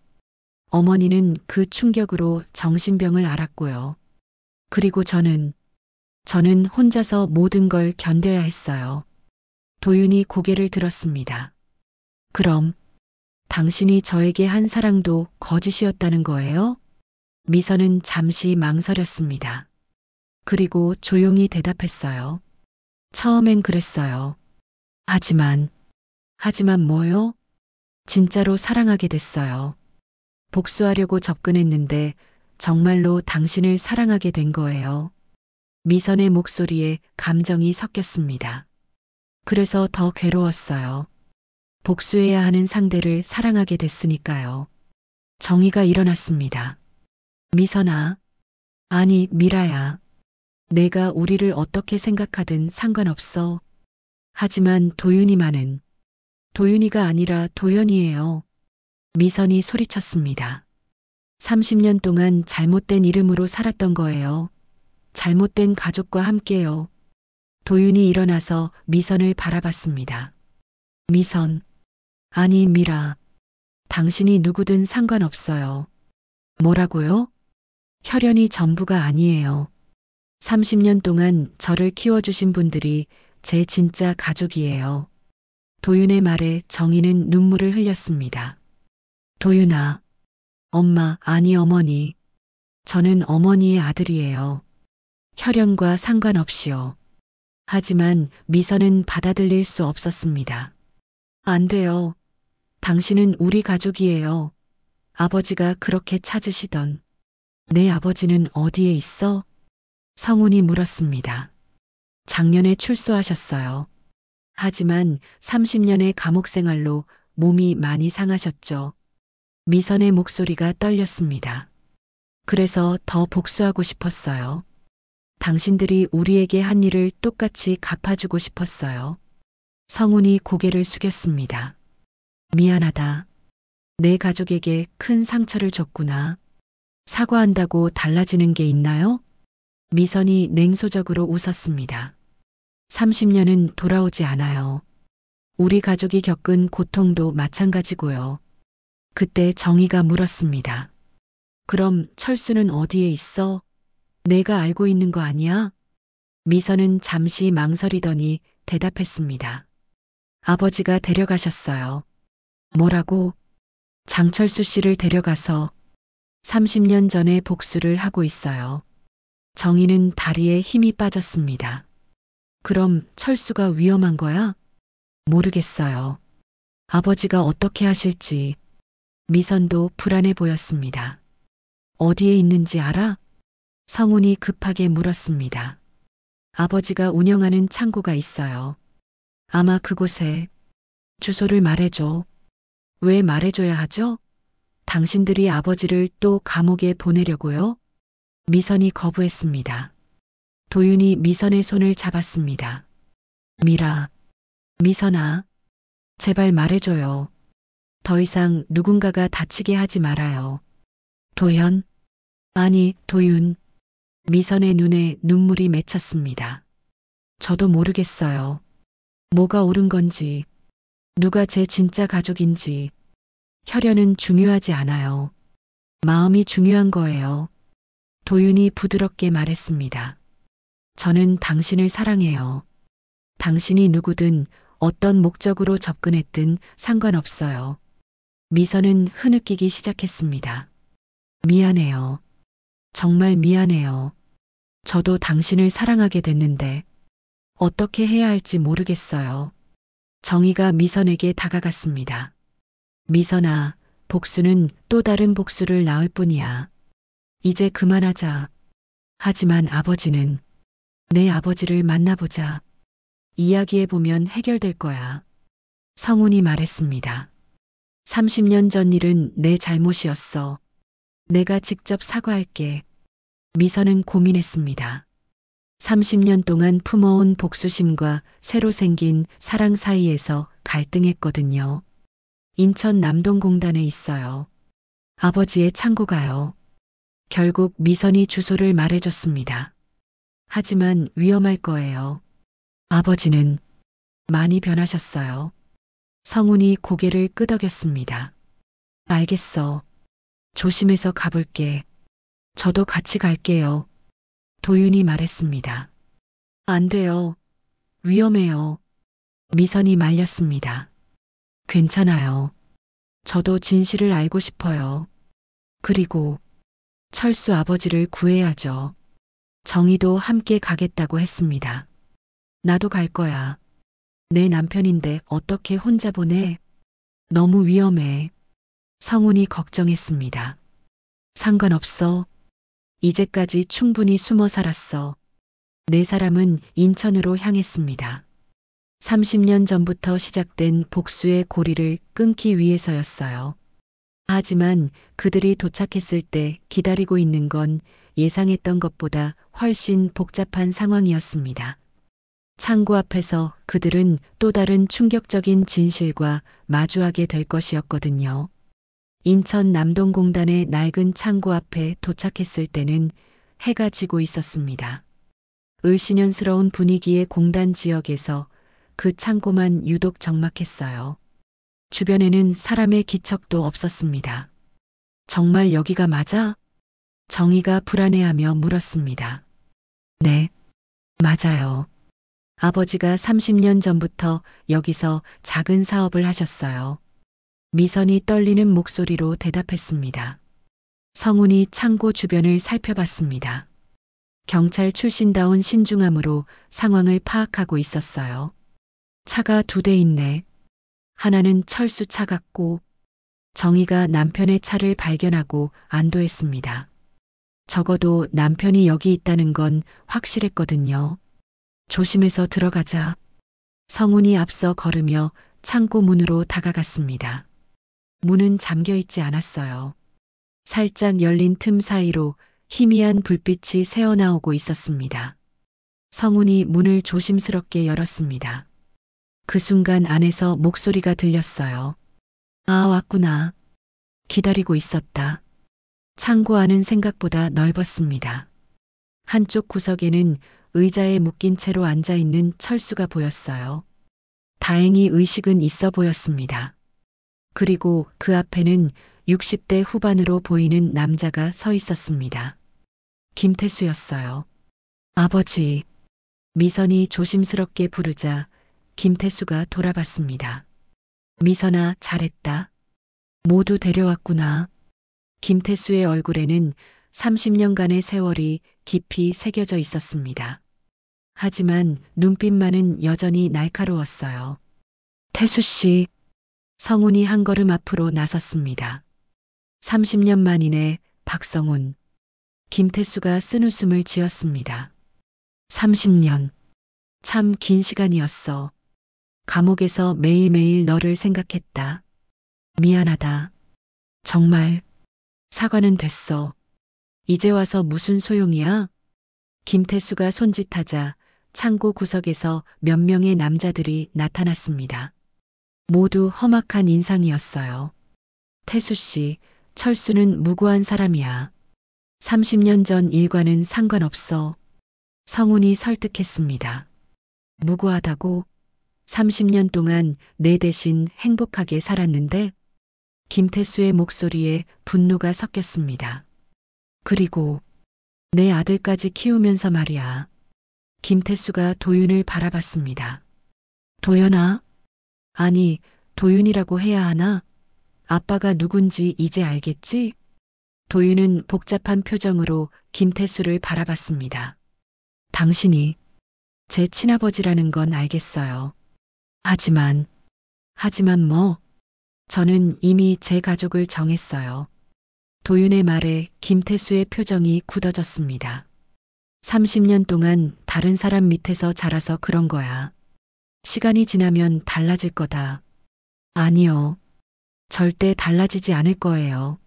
A: 어머니는 그 충격으로 정신병을 앓았고요. 그리고 저는 혼자서 모든 걸 견뎌야 했어요. 도윤이 고개를 들었습니다. 그럼 당신이 저에게 한 사랑도 거짓이었다는 거예요? 미선은 잠시 망설였습니다. 그리고 조용히 대답했어요. 처음엔 그랬어요. 하지만 뭐요? 진짜로 사랑하게 됐어요. 복수하려고 접근했는데 정말로 당신을 사랑하게 된 거예요. 미선의 목소리에 감정이 섞였습니다. 그래서 더 괴로웠어요. 복수해야 하는 상대를 사랑하게 됐으니까요. 정의가 일어났습니다. 미선아, 아니 미라야. 내가 우리를 어떻게 생각하든 상관없어. 하지만 도윤이가 아니라 도연이에요. 미선이 소리쳤습니다. 30년 동안 잘못된 이름으로 살았던 거예요. 잘못된 가족과 함께요. 도윤이 일어나서 미선을 바라봤습니다. 미선, 아니 미라, 당신이 누구든 상관없어요. 뭐라고요? 혈연이 전부가 아니에요. 30년 동안 저를 키워주신 분들이 제 진짜 가족이에요. 도윤의 말에 정의는 눈물을 흘렸습니다. 도윤아, 엄마, 아니 어머니. 저는 어머니의 아들이에요. 혈연과 상관없이요. 하지만 미선은 받아들일 수 없었습니다. 안 돼요. 당신은 우리 가족이에요. 아버지가 그렇게 찾으시던 내 아버지는 어디에 있어? 성훈이 물었습니다. 작년에 출소하셨어요. 하지만 30년의 감옥 생활로 몸이 많이 상하셨죠. 미선의 목소리가 떨렸습니다. 그래서 더 복수하고 싶었어요. 당신들이 우리에게 한 일을 똑같이 갚아주고 싶었어요. 성훈이 고개를 숙였습니다. 미안하다. 내 가족에게 큰 상처를 줬구나. 사과한다고 달라지는 게 있나요? 미선이 냉소적으로 웃었습니다. 30년은 돌아오지 않아요. 우리 가족이 겪은 고통도 마찬가지고요. 그때 정의가 물었습니다. 그럼 철수는 어디에 있어? 내가 알고 있는 거 아니야? 미선은 잠시 망설이더니 대답했습니다. 아버지가 데려가셨어요. 뭐라고? 장철수 씨를 데려가서 30년 전에 복수를 하고 있어요. 정의는 다리에 힘이 빠졌습니다. 그럼 철수가 위험한 거야? 모르겠어요. 아버지가 어떻게 하실지. 미선도 불안해 보였습니다. 어디에 있는지 알아? 성훈이 급하게 물었습니다. 아버지가 운영하는 창고가 있어요. 아마 그곳에. 주소를 말해줘. 왜 말해줘야 하죠? 당신들이 아버지를 또 감옥에 보내려고요? 미선이 거부했습니다. 도윤이 미선의 손을 잡았습니다. 미라, 미선아, 제발 말해줘요. 더 이상 누군가가 다치게 하지 말아요. 도현? 아니, 도윤. 미선의 눈에 눈물이 맺혔습니다. 저도 모르겠어요. 뭐가 옳은 건지, 누가 제 진짜 가족인지. 혈연은 중요하지 않아요. 마음이 중요한 거예요. 도윤이 부드럽게 말했습니다. 저는 당신을 사랑해요. 당신이 누구든 어떤 목적으로 접근했든 상관없어요. 미선은 흐느끼기 시작했습니다. 미안해요. 정말 미안해요. 저도 당신을 사랑하게 됐는데 어떻게 해야 할지 모르겠어요. 정희가 미선에게 다가갔습니다. 미선아, 복수는 또 다른 복수를 낳을 뿐이야. 이제 그만하자. 하지만 아버지는 내 아버지를 만나보자. 이야기해보면 해결될 거야. 성훈이 말했습니다. 30년 전 일은 내 잘못이었어. 내가 직접 사과할게. 미선은 고민했습니다. 30년 동안 품어온 복수심과 새로 생긴 사랑 사이에서 갈등했거든요. 인천 남동공단에 있어요. 아버지의 창고가요. 결국 미선이 주소를 말해줬습니다. 하지만 위험할 거예요. 아버지는 많이 변하셨어요. 성훈이 고개를 끄덕였습니다. 알겠어. 조심해서 가볼게. 저도 같이 갈게요. 도윤이 말했습니다. 안 돼요. 위험해요. 미선이 말렸습니다. 괜찮아요. 저도 진실을 알고 싶어요. 그리고 철수 아버지를 구해야죠. 정희도 함께 가겠다고 했습니다. 나도 갈 거야. 내 남편인데 어떻게 혼자 보내? 너무 위험해. 성훈이 걱정했습니다. 상관없어. 이제까지 충분히 숨어 살았어. 네 사람은 인천으로 향했습니다. 30년 전부터 시작된 복수의 고리를 끊기 위해서였어요. 하지만 그들이 도착했을 때 기다리고 있는 건 예상했던 것보다 훨씬 복잡한 상황이었습니다. 창고 앞에서 그들은 또 다른 충격적인 진실과 마주하게 될 것이었거든요. 인천 남동공단의 낡은 창고 앞에 도착했을 때는 해가 지고 있었습니다. 을씨년스러운 분위기의 공단 지역에서 그 창고만 유독 적막했어요. 주변에는 사람의 기척도 없었습니다. 정말 여기가 맞아? 정희가 불안해하며 물었습니다. 네, 맞아요. 아버지가 30년 전부터 여기서 작은 사업을 하셨어요. 미선이 떨리는 목소리로 대답했습니다. 성훈이 창고 주변을 살펴봤습니다. 경찰 출신다운 신중함으로 상황을 파악하고 있었어요. 차가 2대 있네. 하나는 철수 차 같고 정희가 남편의 차를 발견하고 안도했습니다. 적어도 남편이 여기 있다는 건 확실했거든요. 조심해서 들어가자. 성훈이 앞서 걸으며 창고 문으로 다가갔습니다. 문은 잠겨 있지 않았어요. 살짝 열린 틈 사이로 희미한 불빛이 새어나오고 있었습니다. 성훈이 문을 조심스럽게 열었습니다. 그 순간 안에서 목소리가 들렸어요. 아, 왔구나. 기다리고 있었다. 창고 안은 생각보다 넓었습니다. 한쪽 구석에는 의자에 묶인 채로 앉아 있는 철수가 보였어요. 다행히 의식은 있어 보였습니다. 그리고 그 앞에는 60대 후반으로 보이는 남자가 서 있었습니다. 김태수였어요. 아버지. 미선이 조심스럽게 부르자 김태수가 돌아봤습니다. 미선아, 잘했다. 모두 데려왔구나. 김태수의 얼굴에는 30년간의 세월이 깊이 새겨져 있었습니다. 하지만 눈빛만은 여전히 날카로웠어요. 태수 씨. 성훈이 한 걸음 앞으로 나섰습니다. 30년 만이네, 박성훈. 김태수가 쓴웃음을 지었습니다. 30년. 참 긴 시간이었어. 감옥에서 매일매일 너를 생각했다. 미안하다. 정말. 사과는 됐어. 이제 와서 무슨 소용이야? 김태수가 손짓하자 창고 구석에서 몇 명의 남자들이 나타났습니다. 모두 험악한 인상이었어요. 태수 씨, 철수는 무고한 사람이야. 30년 전 일과는 상관없어. 성훈이 설득했습니다. 무고하다고? 30년 동안 내 대신 행복하게 살았는데? 김태수의 목소리에 분노가 섞였습니다. 그리고 내 아들까지 키우면서 말이야. 김태수가 도윤을 바라봤습니다. 도연아? 아니, 도윤이라고 해야 하나? 아빠가 누군지 이제 알겠지? 도윤은 복잡한 표정으로 김태수를 바라봤습니다. 당신이 제 친아버지라는 건 알겠어요. 하지만 뭐? 저는 이미 제 가족을 정했어요. 도윤의 말에 김태수의 표정이 굳어졌습니다. 30년 동안 다른 사람 밑에서 자라서 그런 거야. 시간이 지나면 달라질 거다. 아니요. 절대 달라지지 않을 거예요.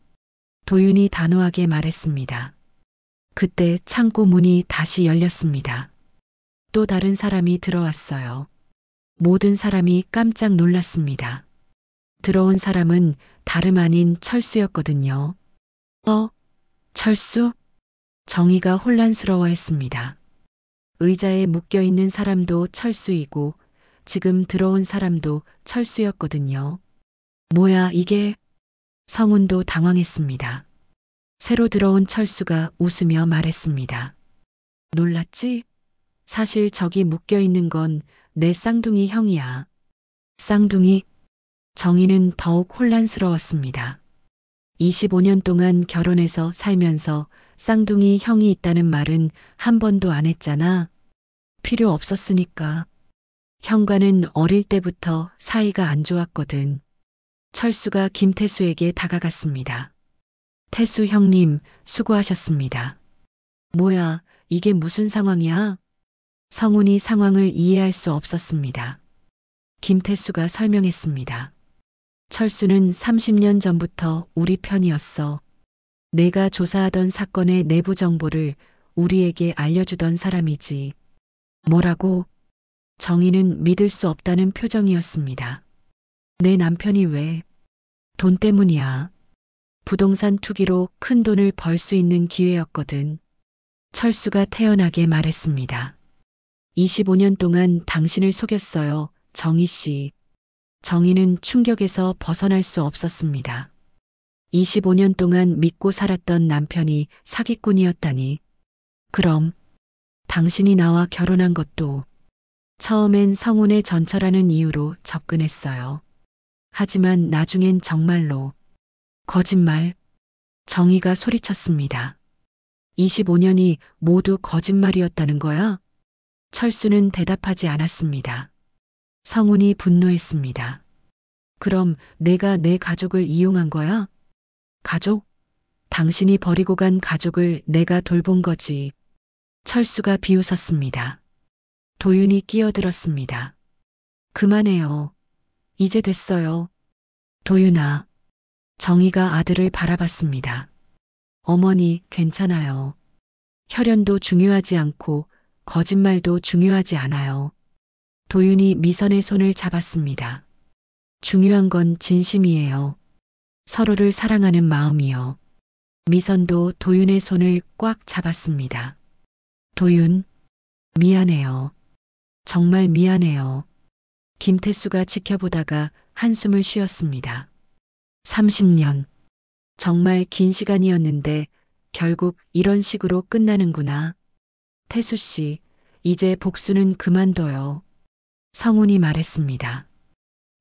A: 도윤이 단호하게 말했습니다. 그때 창고 문이 다시 열렸습니다. 또 다른 사람이 들어왔어요. 모든 사람이 깜짝 놀랐습니다. 들어온 사람은 다름 아닌 철수였거든요. 철수? 정희가 혼란스러워했습니다. 의자에 묶여있는 사람도 철수이고 지금 들어온 사람도 철수였거든요. 뭐야 이게? 성훈도 당황했습니다. 새로 들어온 철수가 웃으며 말했습니다. 놀랐지? 사실 저기 묶여있는 건 내 쌍둥이 형이야. 쌍둥이? 정희는 더욱 혼란스러웠습니다. 25년 동안 결혼해서 살면서 쌍둥이 형이 있다는 말은 한 번도 안 했잖아. 필요 없었으니까. 형과는 어릴 때부터 사이가 안 좋았거든. 철수가 김태수에게 다가갔습니다. 태수 형님, 수고하셨습니다. 뭐야, 이게 무슨 상황이야? 성훈이 상황을 이해할 수 없었습니다. 김태수가 설명했습니다. 철수는 30년 전부터 우리 편이었어. 내가 조사하던 사건의 내부 정보를 우리에게 알려주던 사람이지. 뭐라고? 정희는 믿을 수 없다는 표정이었습니다. 내 남편이 왜? 돈 때문이야. 부동산 투기로 큰 돈을 벌 수 있는 기회였거든. 철수가 태연하게 말했습니다. 25년 동안 당신을 속였어요, 정희 씨. 정희는 충격에서 벗어날 수 없었습니다. 25년 동안 믿고 살았던 남편이 사기꾼이었다니. 그럼 당신이 나와 결혼한 것도 처음엔 성훈의 전처라는 이유로 접근했어요. 하지만 나중엔 정말로 거짓말. 정희가 소리쳤습니다. 25년이 모두 거짓말이었다는 거야? 철수는 대답하지 않았습니다. 성훈이 분노했습니다. 그럼 내가 내 가족을 이용한 거야? 가족? 당신이 버리고 간 가족을 내가 돌본 거지. 철수가 비웃었습니다. 도윤이 끼어들었습니다. 그만해요. 이제 됐어요. 도윤아. 정희가 아들을 바라봤습니다. 어머니, 괜찮아요. 혈연도 중요하지 않고 거짓말도 중요하지 않아요. 도윤이 미선의 손을 잡았습니다. 중요한 건 진심이에요. 서로를 사랑하는 마음이요. 미선도 도윤의 손을 꽉 잡았습니다. 도윤, 미안해요. 정말 미안해요. 김태수가 지켜보다가 한숨을 쉬었습니다. 30년. 정말 긴 시간이었는데 결국 이런 식으로 끝나는구나. 태수 씨, 이제 복수는 그만둬요. 성훈이 말했습니다.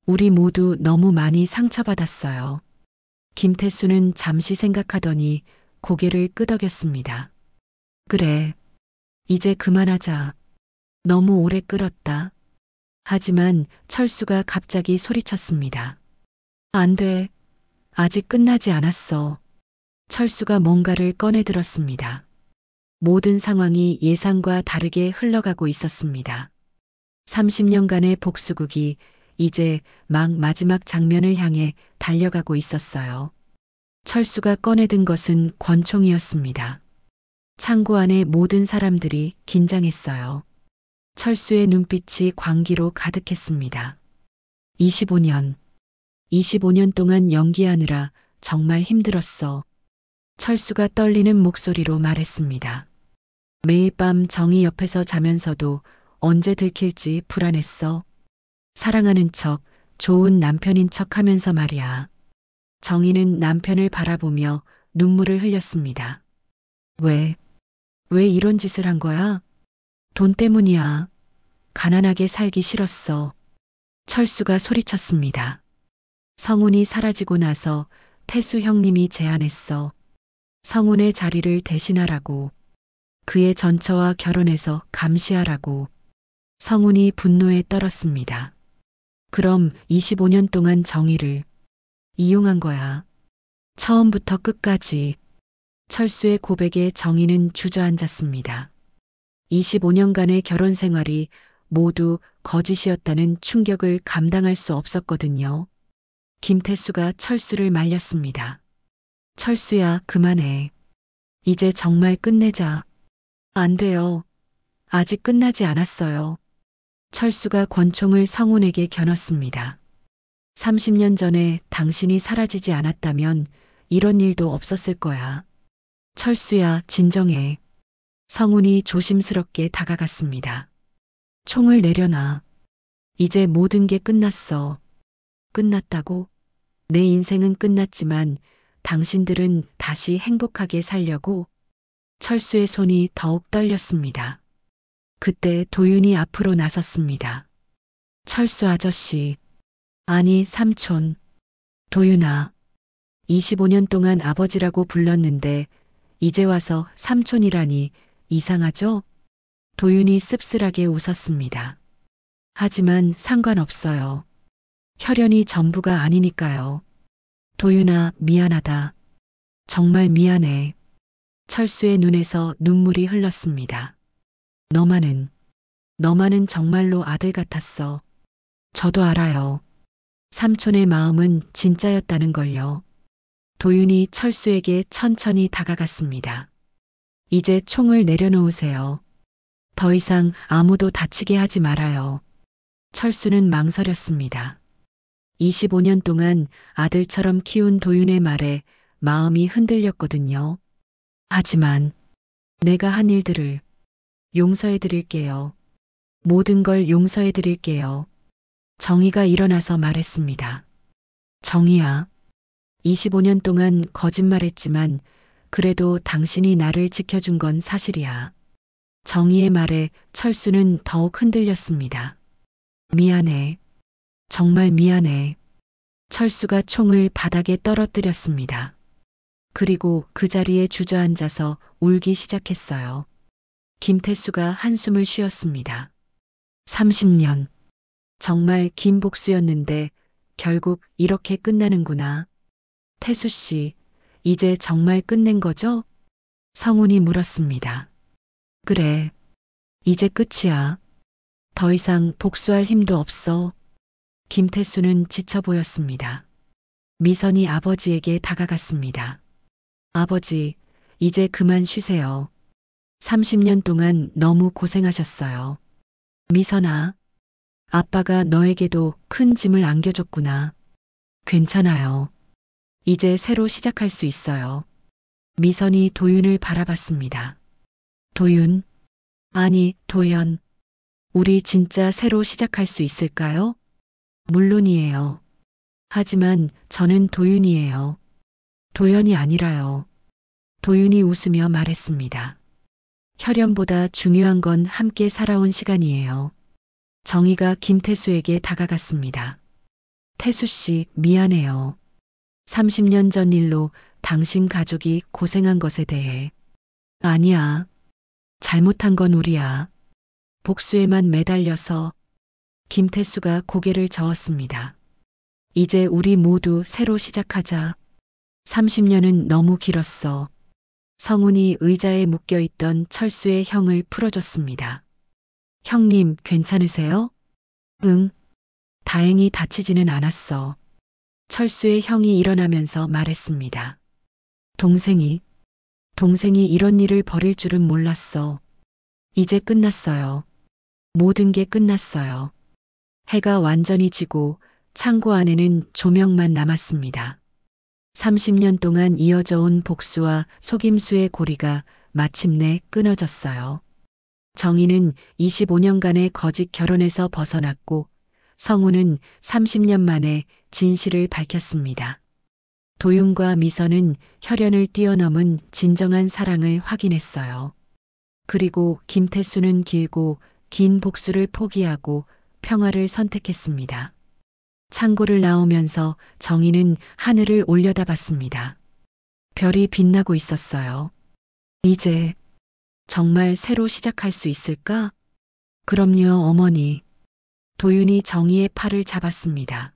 A: 우리 모두 너무 많이 상처받았어요. 김태수는 잠시 생각하더니 고개를 끄덕였습니다. 그래. 이제 그만하자. 너무 오래 끌었다. 하지만 철수가 갑자기 소리쳤습니다. 안 돼. 아직 끝나지 않았어. 철수가 뭔가를 꺼내들었습니다. 모든 상황이 예상과 다르게 흘러가고 있었습니다. 30년간의 복수극이 이제 막 마지막 장면을 향해 달려가고 있었어요. 철수가 꺼내든 것은 권총이었습니다. 창고 안의 모든 사람들이 긴장했어요. 철수의 눈빛이 광기로 가득했습니다. 25년. 25년 동안 연기하느라 정말 힘들었어. 철수가 떨리는 목소리로 말했습니다. 매일 밤 정희 옆에서 자면서도 언제 들킬지 불안했어. 사랑하는 척, 좋은 남편인 척 하면서 말이야. 정희는 남편을 바라보며 눈물을 흘렸습니다. 왜 이런 짓을 한 거야? 돈 때문이야. 가난하게 살기 싫었어. 철수가 소리쳤습니다. 성훈이 사라지고 나서 태수 형님이 제안했어. 성훈의 자리를 대신하라고. 그의 전처와 결혼해서 감시하라고. 성훈이 분노에 떨었습니다. 그럼 25년 동안 정의를 이용한 거야. 처음부터 끝까지. 철수의 고백에 정의는 주저앉았습니다. 25년간의 결혼 생활이 모두 거짓이었다는 충격을 감당할 수 없었거든요. 김태수가 철수를 말렸습니다. 철수야, 그만해. 이제 정말 끝내자. 안 돼요. 아직 끝나지 않았어요. 철수가 권총을 성훈에게 겨눴습니다. 30년 전에 당신이 사라지지 않았다면 이런 일도 없었을 거야. 철수야, 진정해. 성훈이 조심스럽게 다가갔습니다. 총을 내려놔. 이제 모든 게 끝났어. 끝났다고? 내 인생은 끝났지만 당신들은 다시 행복하게 살려고? 철수의 손이 더욱 떨렸습니다. 그때 도윤이 앞으로 나섰습니다. 철수 아저씨. 아니, 삼촌. 도윤아. 25년 동안 아버지라고 불렀는데 이제 와서 삼촌이라니 이상하죠? 도윤이 씁쓸하게 웃었습니다. 하지만 상관없어요. 혈연이 전부가 아니니까요. 도윤아, 미안하다. 정말 미안해. 철수의 눈에서 눈물이 흘렀습니다. 너만은 정말로 아들 같았어. 저도 알아요. 삼촌의 마음은 진짜였다는 걸요. 도윤이 철수에게 천천히 다가갔습니다. 이제 총을 내려놓으세요. 더 이상 아무도 다치게 하지 말아요. 철수는 망설였습니다. 25년 동안 아들처럼 키운 도윤의 말에 마음이 흔들렸거든요. 하지만 내가 한 일들을 용서해 드릴게요. 모든 걸 용서해 드릴게요. 정희가 일어나서 말했습니다. 정희야, 25년 동안 거짓말했지만 그래도 당신이 나를 지켜준 건 사실이야. 정희의 말에 철수는 더욱 흔들렸습니다. 미안해. 정말 미안해. 철수가 총을 바닥에 떨어뜨렸습니다. 그리고 그 자리에 주저앉아서 울기 시작했어요. 김태수가 한숨을 쉬었습니다. 30년. 정말 긴 복수였는데 결국 이렇게 끝나는구나. 태수 씨, 이제 정말 끝낸 거죠? 성훈이 물었습니다. 그래. 이제 끝이야. 더 이상 복수할 힘도 없어. 김태수는 지쳐 보였습니다. 미선이 아버지에게 다가갔습니다. 아버지, 이제 그만 쉬세요. 30년 동안 너무 고생하셨어요. 미선아, 아빠가 너에게도 큰 짐을 안겨줬구나. 괜찮아요. 이제 새로 시작할 수 있어요. 미선이 도윤을 바라봤습니다. 도윤? 아니, 도연. 우리 진짜 새로 시작할 수 있을까요? 물론이에요. 하지만 저는 도윤이에요. 도연이 아니라요. 도윤이 웃으며 말했습니다. 혈연보다 중요한 건 함께 살아온 시간이에요. 정희가 김태수에게 다가갔습니다. 태수 씨, 미안해요. 30년 전 일로 당신 가족이 고생한 것에 대해. 아니야. 잘못한 건 우리야. 복수에만 매달려서. 김태수가 고개를 저었습니다. 이제 우리 모두 새로 시작하자. 30년은 너무 길었어. 성훈이 의자에 묶여있던 철수의 형을 풀어줬습니다. 형님, 괜찮으세요? 응. 다행히 다치지는 않았어. 철수의 형이 일어나면서 말했습니다. 동생이 이런 일을 벌일 줄은 몰랐어. 이제 끝났어요. 모든 게 끝났어요. 해가 완전히 지고 창고 안에는 조명만 남았습니다. 30년 동안 이어져 온 복수와 속임수의 고리가 마침내 끊어졌어요. 정희는 25년간의 거짓 결혼에서 벗어났고 성우는 30년 만에 진실을 밝혔습니다. 도윤과 미선은 혈연을 뛰어넘은 진정한 사랑을 확인했어요. 그리고 김태수는 길고 긴 복수를 포기하고 평화를 선택했습니다. 창고를 나오면서 정희는 하늘을 올려다봤습니다. 별이 빛나고 있었어요. 이제 정말 새로 시작할 수 있을까? 그럼요, 어머니. 도윤이 정희의 팔을 잡았습니다.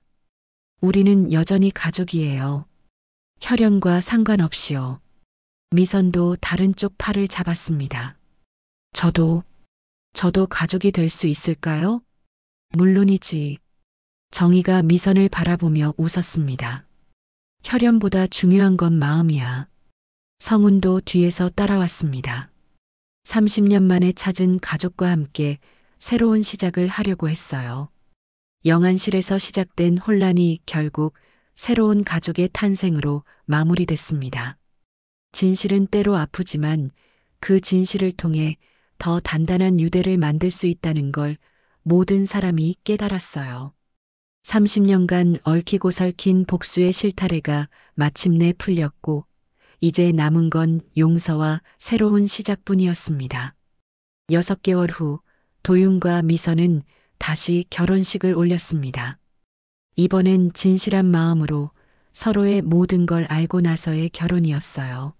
A: 우리는 여전히 가족이에요. 혈연과 상관없이요. 미선도 다른 쪽 팔을 잡았습니다. 저도 가족이 될 수 있을까요? 물론이지. 정희가 미선을 바라보며 웃었습니다. 혈연보다 중요한 건 마음이야. 성훈도 뒤에서 따라왔습니다. 30년 만에 찾은 가족과 함께 새로운 시작을 하려고 했어요. 영안실에서 시작된 혼란이 결국 새로운 가족의 탄생으로 마무리됐습니다. 진실은 때로 아프지만 그 진실을 통해 더 단단한 유대를 만들 수 있다는 걸 모든 사람이 깨달았어요. 30년간 얽히고 설킨 복수의 실타래가 마침내 풀렸고 이제 남은 건 용서와 새로운 시작뿐이었습니다. 6개월 후 도윤과 미선은 다시 결혼식을 올렸습니다. 이번엔 진실한 마음으로 서로의 모든 걸 알고 나서의 결혼이었어요.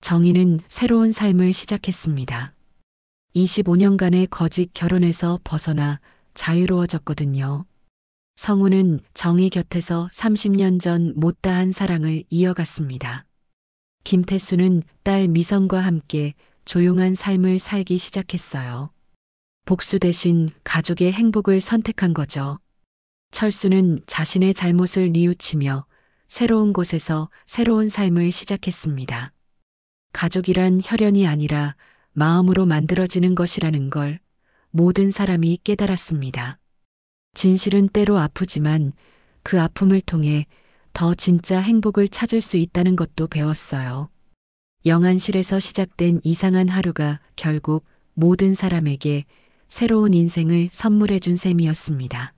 A: 정희는 새로운 삶을 시작했습니다. 25년간의 거짓 결혼에서 벗어나 자유로워졌거든요. 성우는 정희 곁에서 30년 전 못다한 사랑을 이어갔습니다. 김태수는 딸 미선과 함께 조용한 삶을 살기 시작했어요. 복수 대신 가족의 행복을 선택한 거죠. 철수는 자신의 잘못을 뉘우치며 새로운 곳에서 새로운 삶을 시작했습니다. 가족이란 혈연이 아니라 마음으로 만들어지는 것이라는 걸 모든 사람이 깨달았습니다. 진실은 때로 아프지만 그 아픔을 통해 더 진짜 행복을 찾을 수 있다는 것도 배웠어요. 영안실에서 시작된 이상한 하루가 결국 모든 사람에게 새로운 인생을 선물해 준 셈이었습니다.